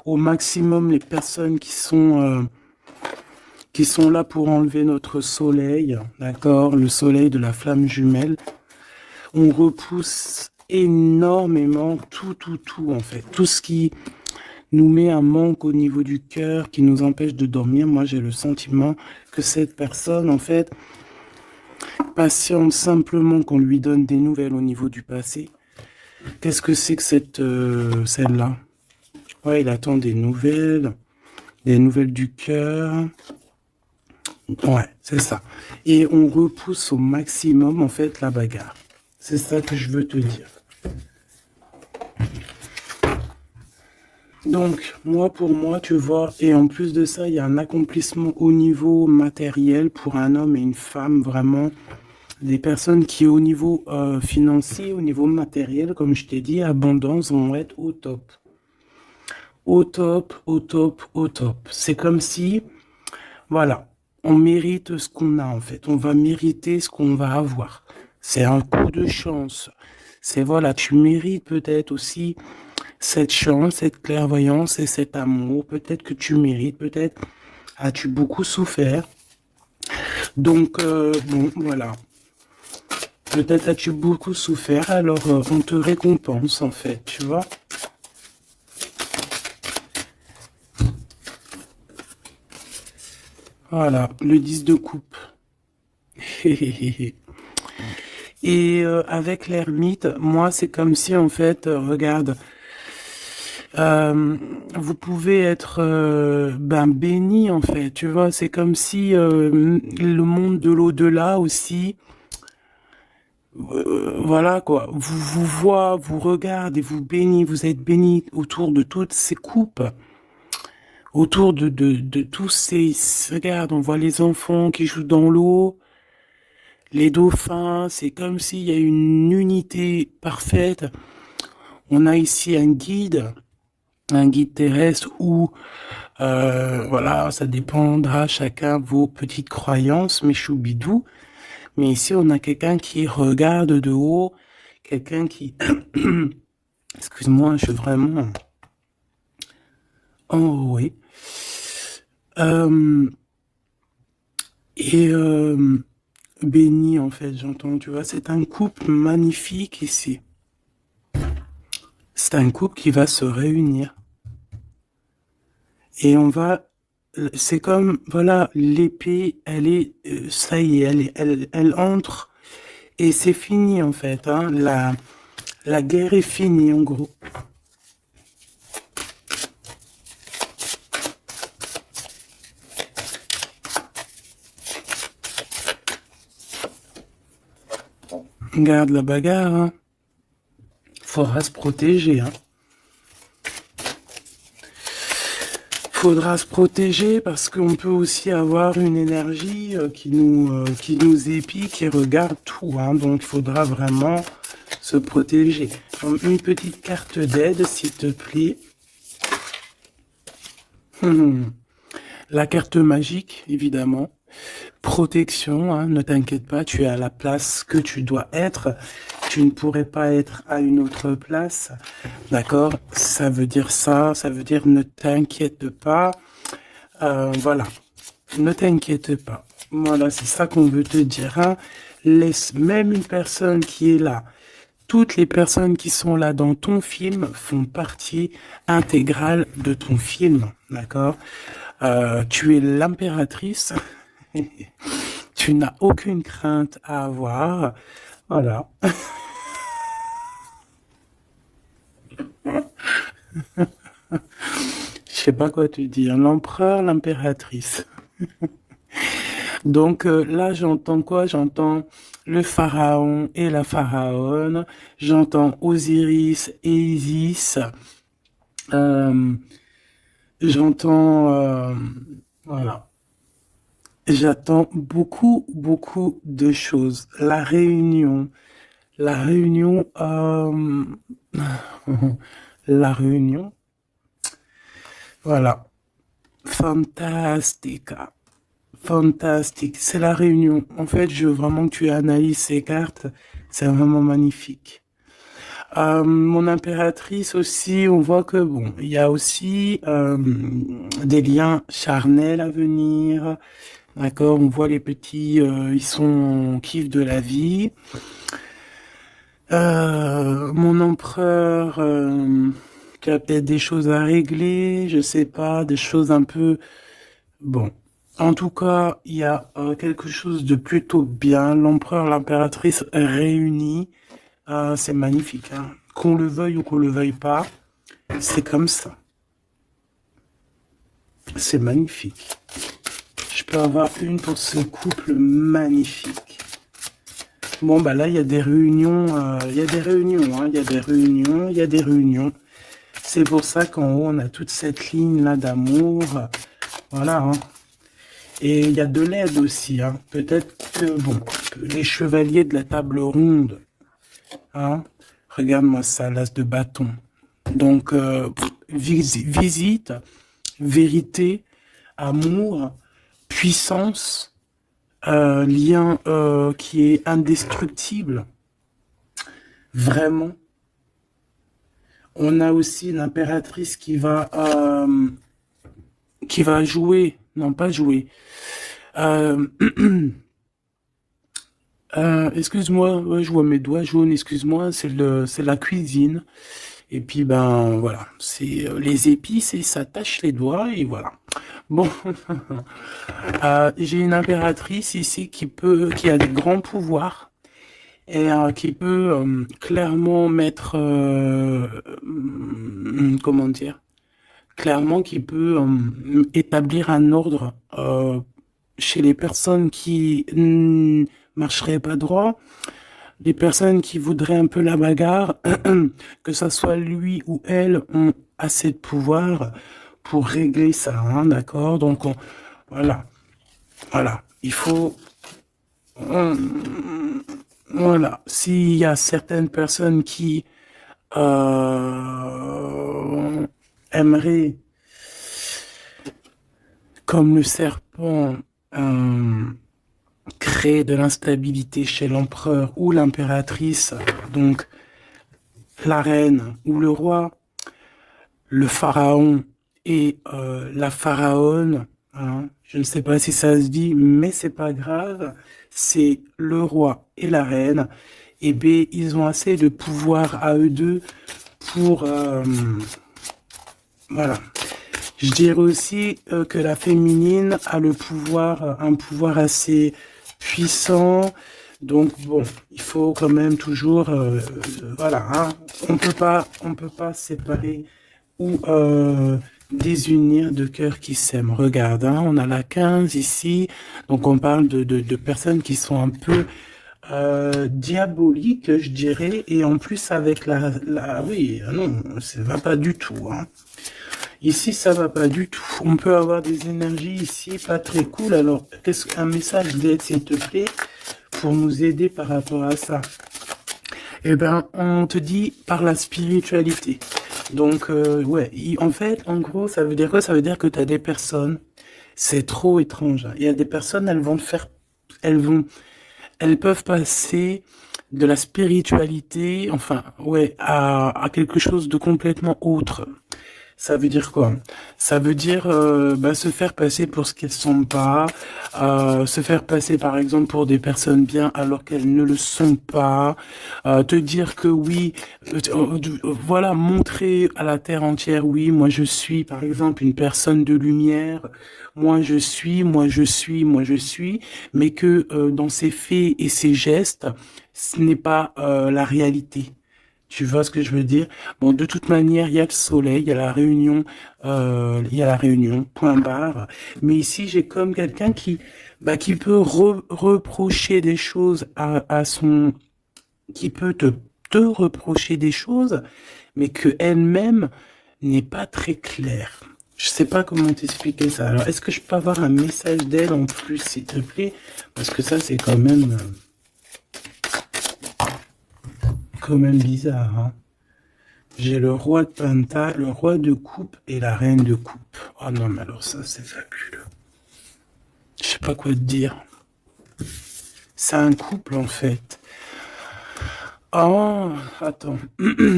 au maximum les personnes qui sont là pour enlever notre soleil, d'accord, le soleil de la flamme jumelle. On repousse énormément tout en fait, tout ce qui nous met un manque au niveau du cœur, qui nous empêche de dormir. Moi, j'ai le sentiment que cette personne, en fait, patiente simplement qu'on lui donne des nouvelles au niveau du passé. Qu'est-ce que c'est que celle-là? Ouais, il attend des nouvelles du cœur. Ouais, c'est ça. Et on repousse au maximum, en fait, la bagarre. C'est ça que je veux te dire. Donc, moi, pour moi, tu vois, et en plus de ça, il y a un accomplissement au niveau matériel pour un homme et une femme, vraiment, des personnes qui, au niveau financier, au niveau matériel, comme je t'ai dit, abondance, vont être au top. Au top, au top, au top. C'est comme si, voilà, on mérite ce qu'on a, en fait. On va mériter ce qu'on va avoir. C'est un coup de chance. C'est, voilà, tu mérites peut-être aussi cette chance, cette clairvoyance et cet amour. Peut-être que tu mérites, peut-être as-tu beaucoup souffert. Donc, bon, voilà. Peut-être as-tu beaucoup souffert, alors on te récompense en fait, tu vois. Voilà, le 10 de coupe. Et avec l'ermite, moi, c'est comme si, en fait, regarde, euh, vous pouvez être ben, béni, en fait, tu vois. C'est comme si le monde de l'au-delà aussi, voilà quoi, vous voit, vous regarde et vous bénit, vous êtes béni autour de toutes ces coupes. Autour de tous ces... Regarde, on voit les enfants qui jouent dans l'eau, les dauphins, c'est comme s'il y a une unité parfaite. On a ici un guide terrestre où, voilà, ça dépendra chacun vos petites croyances, mes choubidous. Mais ici, on a quelqu'un qui regarde de haut, quelqu'un qui... Excuse-moi, je suis vraiment... Oh oui. Euh, et béni, en fait, j'entends, tu vois, c'est un couple magnifique ici. C'est un couple qui va se réunir. Et on va, c'est comme, voilà, l'épée, elle est, ça y est, elle entre et c'est fini en fait. Hein, la guerre est finie en gros. Garde la bagarre. Hein. Faudra se protéger. Hein. Faudra se protéger parce qu'on peut aussi avoir une énergie qui nous épie, qui regarde tout. Hein, donc il faudra vraiment se protéger. Donc, une petite carte d'aide, s'il te plaît. La carte magique, évidemment. Protection, hein, ne t'inquiète pas, tu es à la place que tu dois être. Tu ne pourrais pas être à une autre place. D'accord? Ça veut dire ça, ça veut dire ne t'inquiète pas. Voilà, ne t'inquiète pas. Voilà, c'est ça qu'on veut te dire. Hein. Laisse même une personne qui est là. Toutes les personnes qui sont là dans ton film font partie intégrale de ton film. D'accord? Tu es l'impératrice. Tu n'as aucune crainte à avoir. Voilà. Je sais pas quoi te dire. L'empereur, l'impératrice. Donc là, j'entends quoi? J'entends le pharaon et la pharaone. J'entends Osiris et Isis. Euh, j'entends... voilà. J'attends beaucoup, beaucoup de choses. La réunion, la réunion, voilà. Fantastica. Fantastique. C'est la réunion. En fait, je veux vraiment que tu analyses ces cartes. C'est vraiment magnifique. Mon impératrice aussi, on voit que bon, il y a aussi des liens charnels à venir. D'accord, on voit les petits, ils sont en kiff de la vie. Mon empereur, tu as peut-être des choses à régler, je sais pas, des choses un peu... Bon, en tout cas, il y a quelque chose de plutôt bien. L'empereur, l'impératrice réunis, c'est magnifique. Hein. Qu'on le veuille ou qu'on le veuille pas, c'est comme ça. C'est magnifique. Je peux avoir une pour ce couple magnifique. Bon, bah là, il y a des réunions, il y a des réunions, hein, il y a des réunions, il y a des réunions. C'est pour ça qu'en haut, on a toute cette ligne-là d'amour. Voilà, hein. Et il y a de l'aide aussi, hein. Peut-être que, bon, que les chevaliers de la table ronde, hein. Regarde-moi ça, l'as de bâton. Donc, visite, vérité, amour, puissance, lien qui est indestructible. Vraiment. On a aussi l'impératrice qui va jouer, non pas jouer. Euh, excuse-moi, ouais, je vois mes doigts jaunes, excuse-moi, c'est la cuisine. Et puis ben voilà, c'est les épices et ça tâche les doigts et voilà. Bon, j'ai une impératrice ici qui a des grands pouvoirs et qui peut clairement mettre, comment dire, clairement qui peut établir un ordre chez les personnes qui marcheraient pas droit, les personnes qui voudraient un peu la bagarre, que ça soit lui ou elle, ont assez de pouvoir pour régler ça, hein, d'accord? Donc voilà, voilà, il faut, on- voilà, s'il y a certaines personnes qui aimeraient, comme le serpent, euh, créer de l'instabilité chez l'empereur ou l'impératrice, donc la reine ou le roi, le pharaon et la pharaone, hein, je ne sais pas si ça se dit, mais c'est pas grave, c'est le roi et la reine, et bien ils ont assez de pouvoir à eux deux pour voilà. Je dirais aussi que la féminine a le pouvoir, un pouvoir assez puissant. Donc bon, il faut quand même toujours, voilà, hein, on peut pas séparer ou désunir deux cœurs qui s'aiment. Regarde, hein, on a la 15 ici, donc on parle de personnes qui sont un peu diaboliques, je dirais, et en plus avec oui, non, ça va pas du tout, hein. Ici, ça va pas du tout. On peut avoir des énergies ici pas très cool. Alors, qu'est-ce qu'un message d'aide, s'il te plaît, pour nous aider par rapport à ça? Eh ben, on te dit par la spiritualité. Donc, ouais, en fait, en gros, ça veut dire quoi? Ça veut dire que tu as des personnes, c'est trop étrange, hein. Il y a des personnes, elles vont te faire, elles vont, elles peuvent passer de la spiritualité, enfin, ouais, à quelque chose de complètement autre. Ça veut dire quoi? Ça veut dire bah, se faire passer pour ce qu'elles sont pas, se faire passer par exemple pour des personnes bien alors qu'elles ne le sont pas, te dire que oui, voilà, montrer à la terre entière, oui, moi je suis par exemple une personne de lumière, moi je suis, moi je suis, moi je suis, mais que dans ses faits et ses gestes, ce n'est pas la réalité. Tu vois ce que je veux dire? Bon, de toute manière, il y a le soleil, il y a la réunion, point barre. Mais ici, j'ai comme quelqu'un bah, qui peut reprocher des choses qui peut te reprocher des choses, mais que elle-même n'est pas très claire. Je sais pas comment t'expliquer ça. Alors, est-ce que je peux avoir un message d'elle en plus, s'il te plaît? Parce que ça, c'est quand même bizarre, hein. J'ai le roi de Pentacle, le roi de coupe et la reine de coupe. Oh non, mais alors ça, c'est fabuleux. Je sais pas quoi te dire. C'est un couple, en fait. Oh, attends.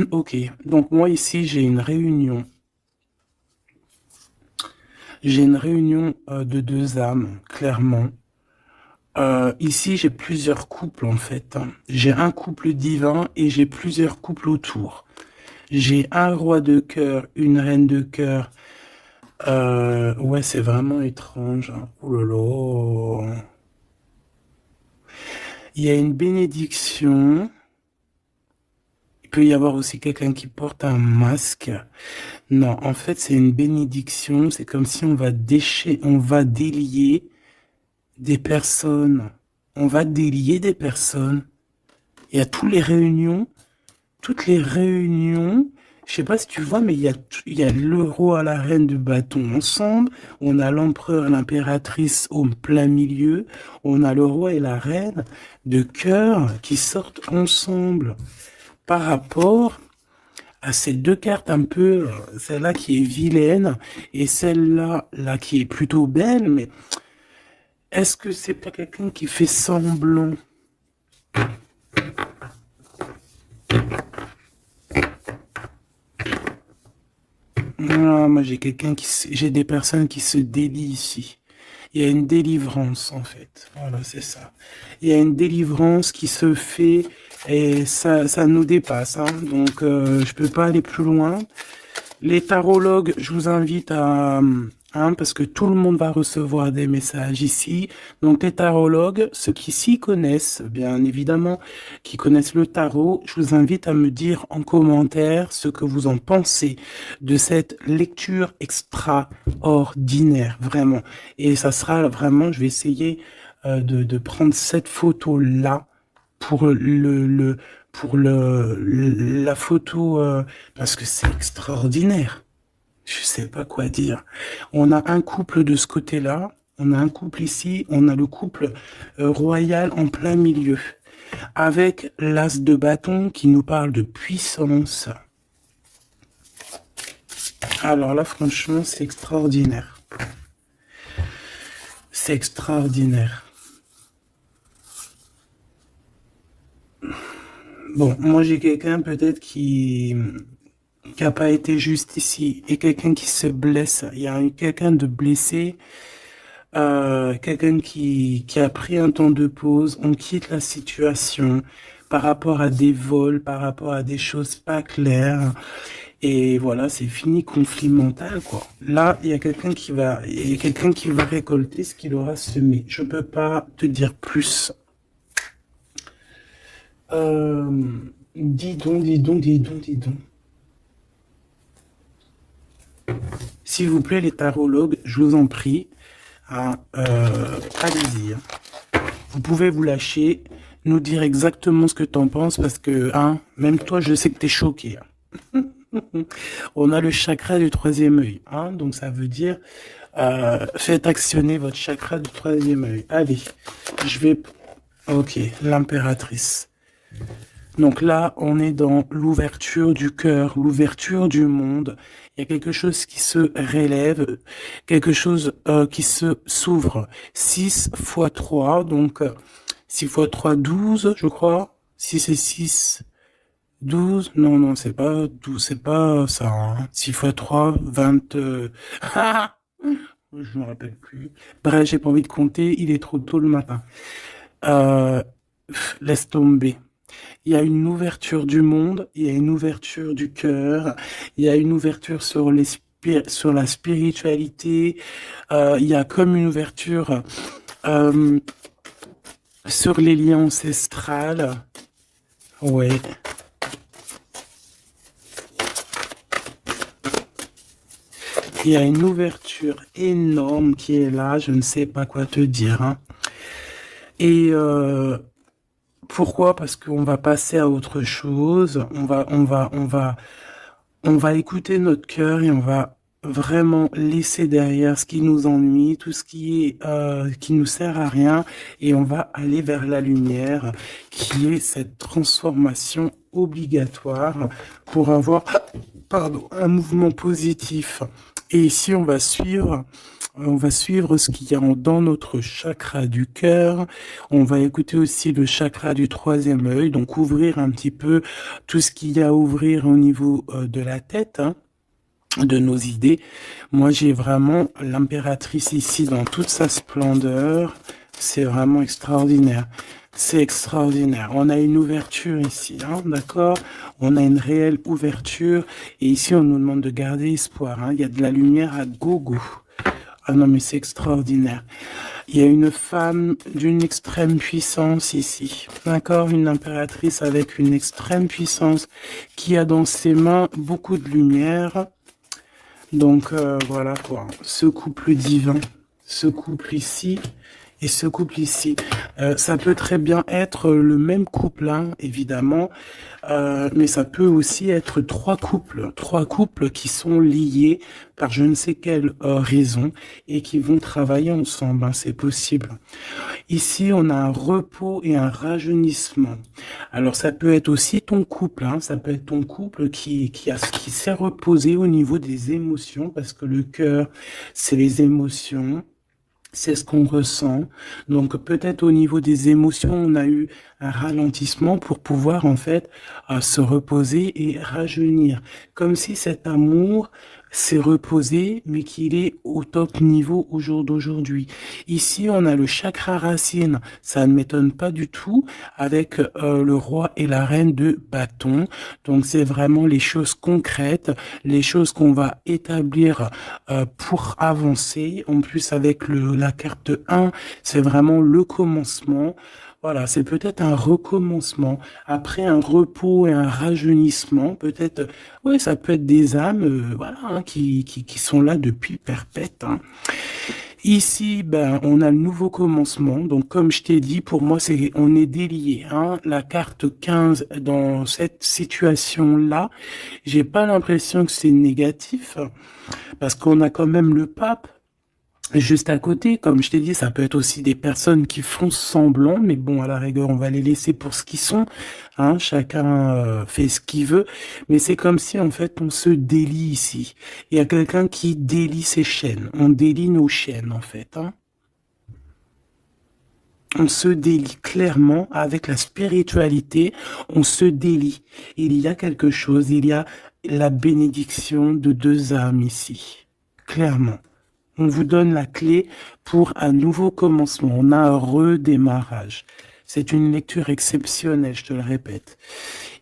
Ok. Donc, moi, ici, j'ai une réunion. J'ai une réunion de deux âmes, clairement. Ici, j'ai plusieurs couples, en fait, hein. J'ai un couple divin et j'ai plusieurs couples autour. J'ai un roi de cœur, une reine de cœur. Ouais, c'est vraiment étrange, hein. Ouh là là. Il y a une bénédiction. Il peut y avoir aussi quelqu'un qui porte un masque. Non, en fait, c'est une bénédiction. C'est comme si on va délier des personnes. On va délier des personnes. Et à toutes les réunions, je sais pas si tu vois, mais il y a le roi, la reine de bâton ensemble, on a l'empereur, l'impératrice au plein milieu, on a le roi et la reine de cœur qui sortent ensemble par rapport à ces deux cartes un peu, celle-là qui est vilaine et celle-là là qui est plutôt belle, mais est-ce que c'est pas quelqu'un qui fait semblant? Ah, moi, j'ai des personnes qui se délient ici. Il y a une délivrance, en fait. Voilà, c'est ça. Il y a une délivrance qui se fait et ça nous dépasse, hein. Donc, je peux pas aller plus loin. Les tarologues, je vous invite à, parce que tout le monde va recevoir des messages ici. Donc les tarologues, ceux qui s'y connaissent, bien évidemment, qui connaissent le tarot, je vous invite à me dire en commentaire ce que vous en pensez de cette lecture extraordinaire, vraiment. Et ça sera vraiment, je vais essayer de prendre cette photo-là pour la photo parce que c'est extraordinaire. Je sais pas quoi dire. On a un couple de ce côté-là, on a un couple ici, on a le couple royal en plein milieu, avec l'as de bâton qui nous parle de puissance. Alors là, franchement, c'est extraordinaire. C'est extraordinaire. Bon, moi j'ai quelqu'un peut-être qui a pas été juste ici et quelqu'un qui se blesse. Il y a quelqu'un de blessé, quelqu'un qui a pris un temps de pause. On quitte la situation par rapport à des vols, par rapport à des choses pas claires. Et voilà, c'est fini, conflit mental, quoi. Là, il y a quelqu'un qui va récolter ce qu'il aura semé. Je peux pas te dire plus. Dis donc, dis donc, dis donc, dis donc. S'il vous plaît, les tarologues, je vous en prie, allez-y, hein. Vous pouvez vous lâcher, nous dire exactement ce que t'en penses, parce que, même toi, je sais que t'es choqué, hein. On a le chakra du troisième œil, hein, donc ça veut dire, faites actionner votre chakra du troisième œil. Allez, ok, l'impératrice. Donc là, on est dans l'ouverture du cœur, l'ouverture du monde. Il y a quelque chose qui se relève, quelque chose qui s'ouvre. 6 fois 3, donc 6 fois 3, 12, je crois. 6 et 6, 12. Non, non, c'est pas 12, c'est pas ça, hein. 6 fois 3, 20... je me rappelle plus. Bref, j'ai pas envie de compter, il est trop tôt le matin. Euh, laisse tomber. Il y a une ouverture du monde, il y a une ouverture du cœur, il y a une ouverture sur sur la spiritualité, il y a comme une ouverture euh, sur les liens ancestrales. Ouais. Il y a une ouverture énorme qui est là, je ne sais pas quoi te dire, hein. Et pourquoi? Parce qu'on va passer à autre chose. On va écouter notre cœur et on va vraiment laisser derrière ce qui nous ennuie, tout ce qui nous sert à rien, et on va aller vers la lumière, qui est cette transformation obligatoire pour avoir, pardon, un mouvement positif. Et ici, on va suivre ce qu'il y a dans notre chakra du cœur. On va écouter aussi le chakra du troisième œil, donc ouvrir un petit peu tout ce qu'il y a à ouvrir au niveau de la tête, hein, de nos idées. Moi, j'ai vraiment l'impératrice ici dans toute sa splendeur. C'est vraiment extraordinaire. C'est extraordinaire. On a une ouverture ici, hein, d'accord? On a une réelle ouverture. Et ici, on nous demande de garder espoir, hein. Il y a de la lumière à gogo. Ah non, mais c'est extraordinaire. Il y a une femme d'une extrême puissance ici, d'accord? Une impératrice avec une extrême puissance qui a dans ses mains beaucoup de lumière. Donc voilà quoi, ce couple divin, ce couple ici et ce couple ici. Ça peut très bien être le même couple, hein, évidemment, mais ça peut aussi être trois couples qui sont liés par je ne sais quelle raison et qui vont travailler ensemble, hein, c'est possible. Ici, on a un repos et un rajeunissement. Alors, ça peut être aussi ton couple, hein, ça peut être ton couple qui s'est reposé au niveau des émotions, parce que le cœur, c'est les émotions. C'est ce qu'on ressent. Donc peut-être au niveau des émotions, on a eu un ralentissement pour pouvoir en fait se reposer et rajeunir. Comme si cet amour s'est reposé, mais qu'il est au top niveau au jour d'aujourd'hui. Ici, on a le chakra racine, ça ne m'étonne pas du tout, avec le roi et la reine de bâton. Donc, c'est vraiment les choses concrètes, les choses qu'on va établir pour avancer. En plus, avec la carte 1, c'est vraiment le commencement. Voilà, c'est peut-être un recommencement. Après un repos et un rajeunissement, peut-être, oui, ça peut être des âmes, voilà, hein, qui sont là depuis perpète, hein. Ici, ben, on a le nouveau commencement. Donc, comme je t'ai dit, pour moi, on est délié, hein. La carte 15, dans cette situation-là, j'ai pas l'impression que c'est négatif, parce qu'on a quand même le pape juste à côté. Comme je t'ai dit, ça peut être aussi des personnes qui font semblant, mais bon, à la rigueur, on va les laisser pour ce qu'ils sont, hein. Chacun fait ce qu'il veut, mais c'est comme si, en fait, on se délie ici. Il y a quelqu'un qui délie ses chaînes. On délie nos chaînes, en fait, hein. On se délie clairement avec la spiritualité, on se délie. Il y a quelque chose, il y a la bénédiction de deux âmes ici, clairement. On vous donne la clé pour un nouveau commencement. On a un redémarrage. C'est une lecture exceptionnelle, je te le répète.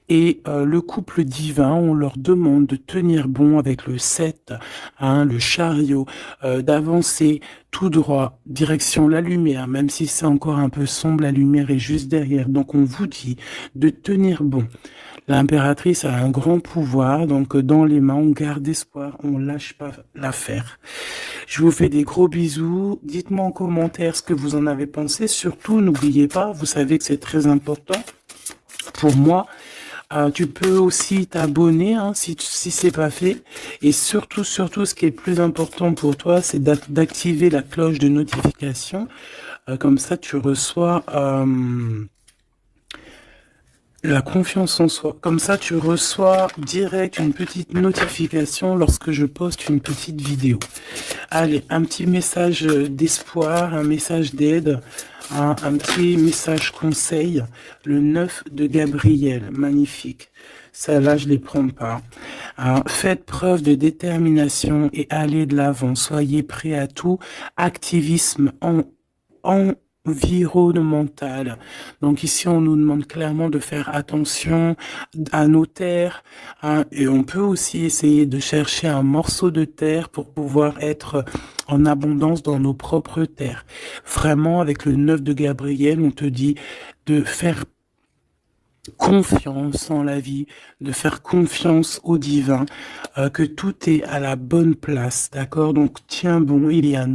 Et le couple divin, on leur demande de tenir bon avec le 7, hein, le chariot, d'avancer tout droit, direction la lumière, même si c'est encore un peu sombre, la lumière est juste derrière. Donc on vous dit de tenir bon. L'impératrice a un grand pouvoir, donc dans les mains, on garde espoir, on lâche pas l'affaire. Je vous fais des gros bisous. Dites-moi en commentaire ce que vous en avez pensé. Surtout, n'oubliez pas, vous savez que c'est très important pour moi. Tu peux aussi t'abonner, hein, si c'est pas fait. Et surtout, ce qui est plus important pour toi, c'est d'activer la cloche de notification. Comme ça, tu reçois la confiance en soi. Comme ça, tu reçois direct une petite notification lorsque je poste une petite vidéo. Allez, un petit message d'espoir, un message d'aide, un petit message conseil. Le 9 de Gabriel, magnifique. Celle-là, je les prends pas. Faites preuve de détermination et allez de l'avant. Soyez prêts à tout. Activisme environnemental. Donc ici, on nous demande clairement de faire attention à nos terres, hein, et on peut aussi essayer de chercher un morceau de terre pour pouvoir être en abondance dans nos propres terres. Vraiment, avec le 9 de Gabriel, on te dit de faire confiance en la vie, de faire confiance au divin, que tout est à la bonne place, d'accord? Donc tiens bon, il y a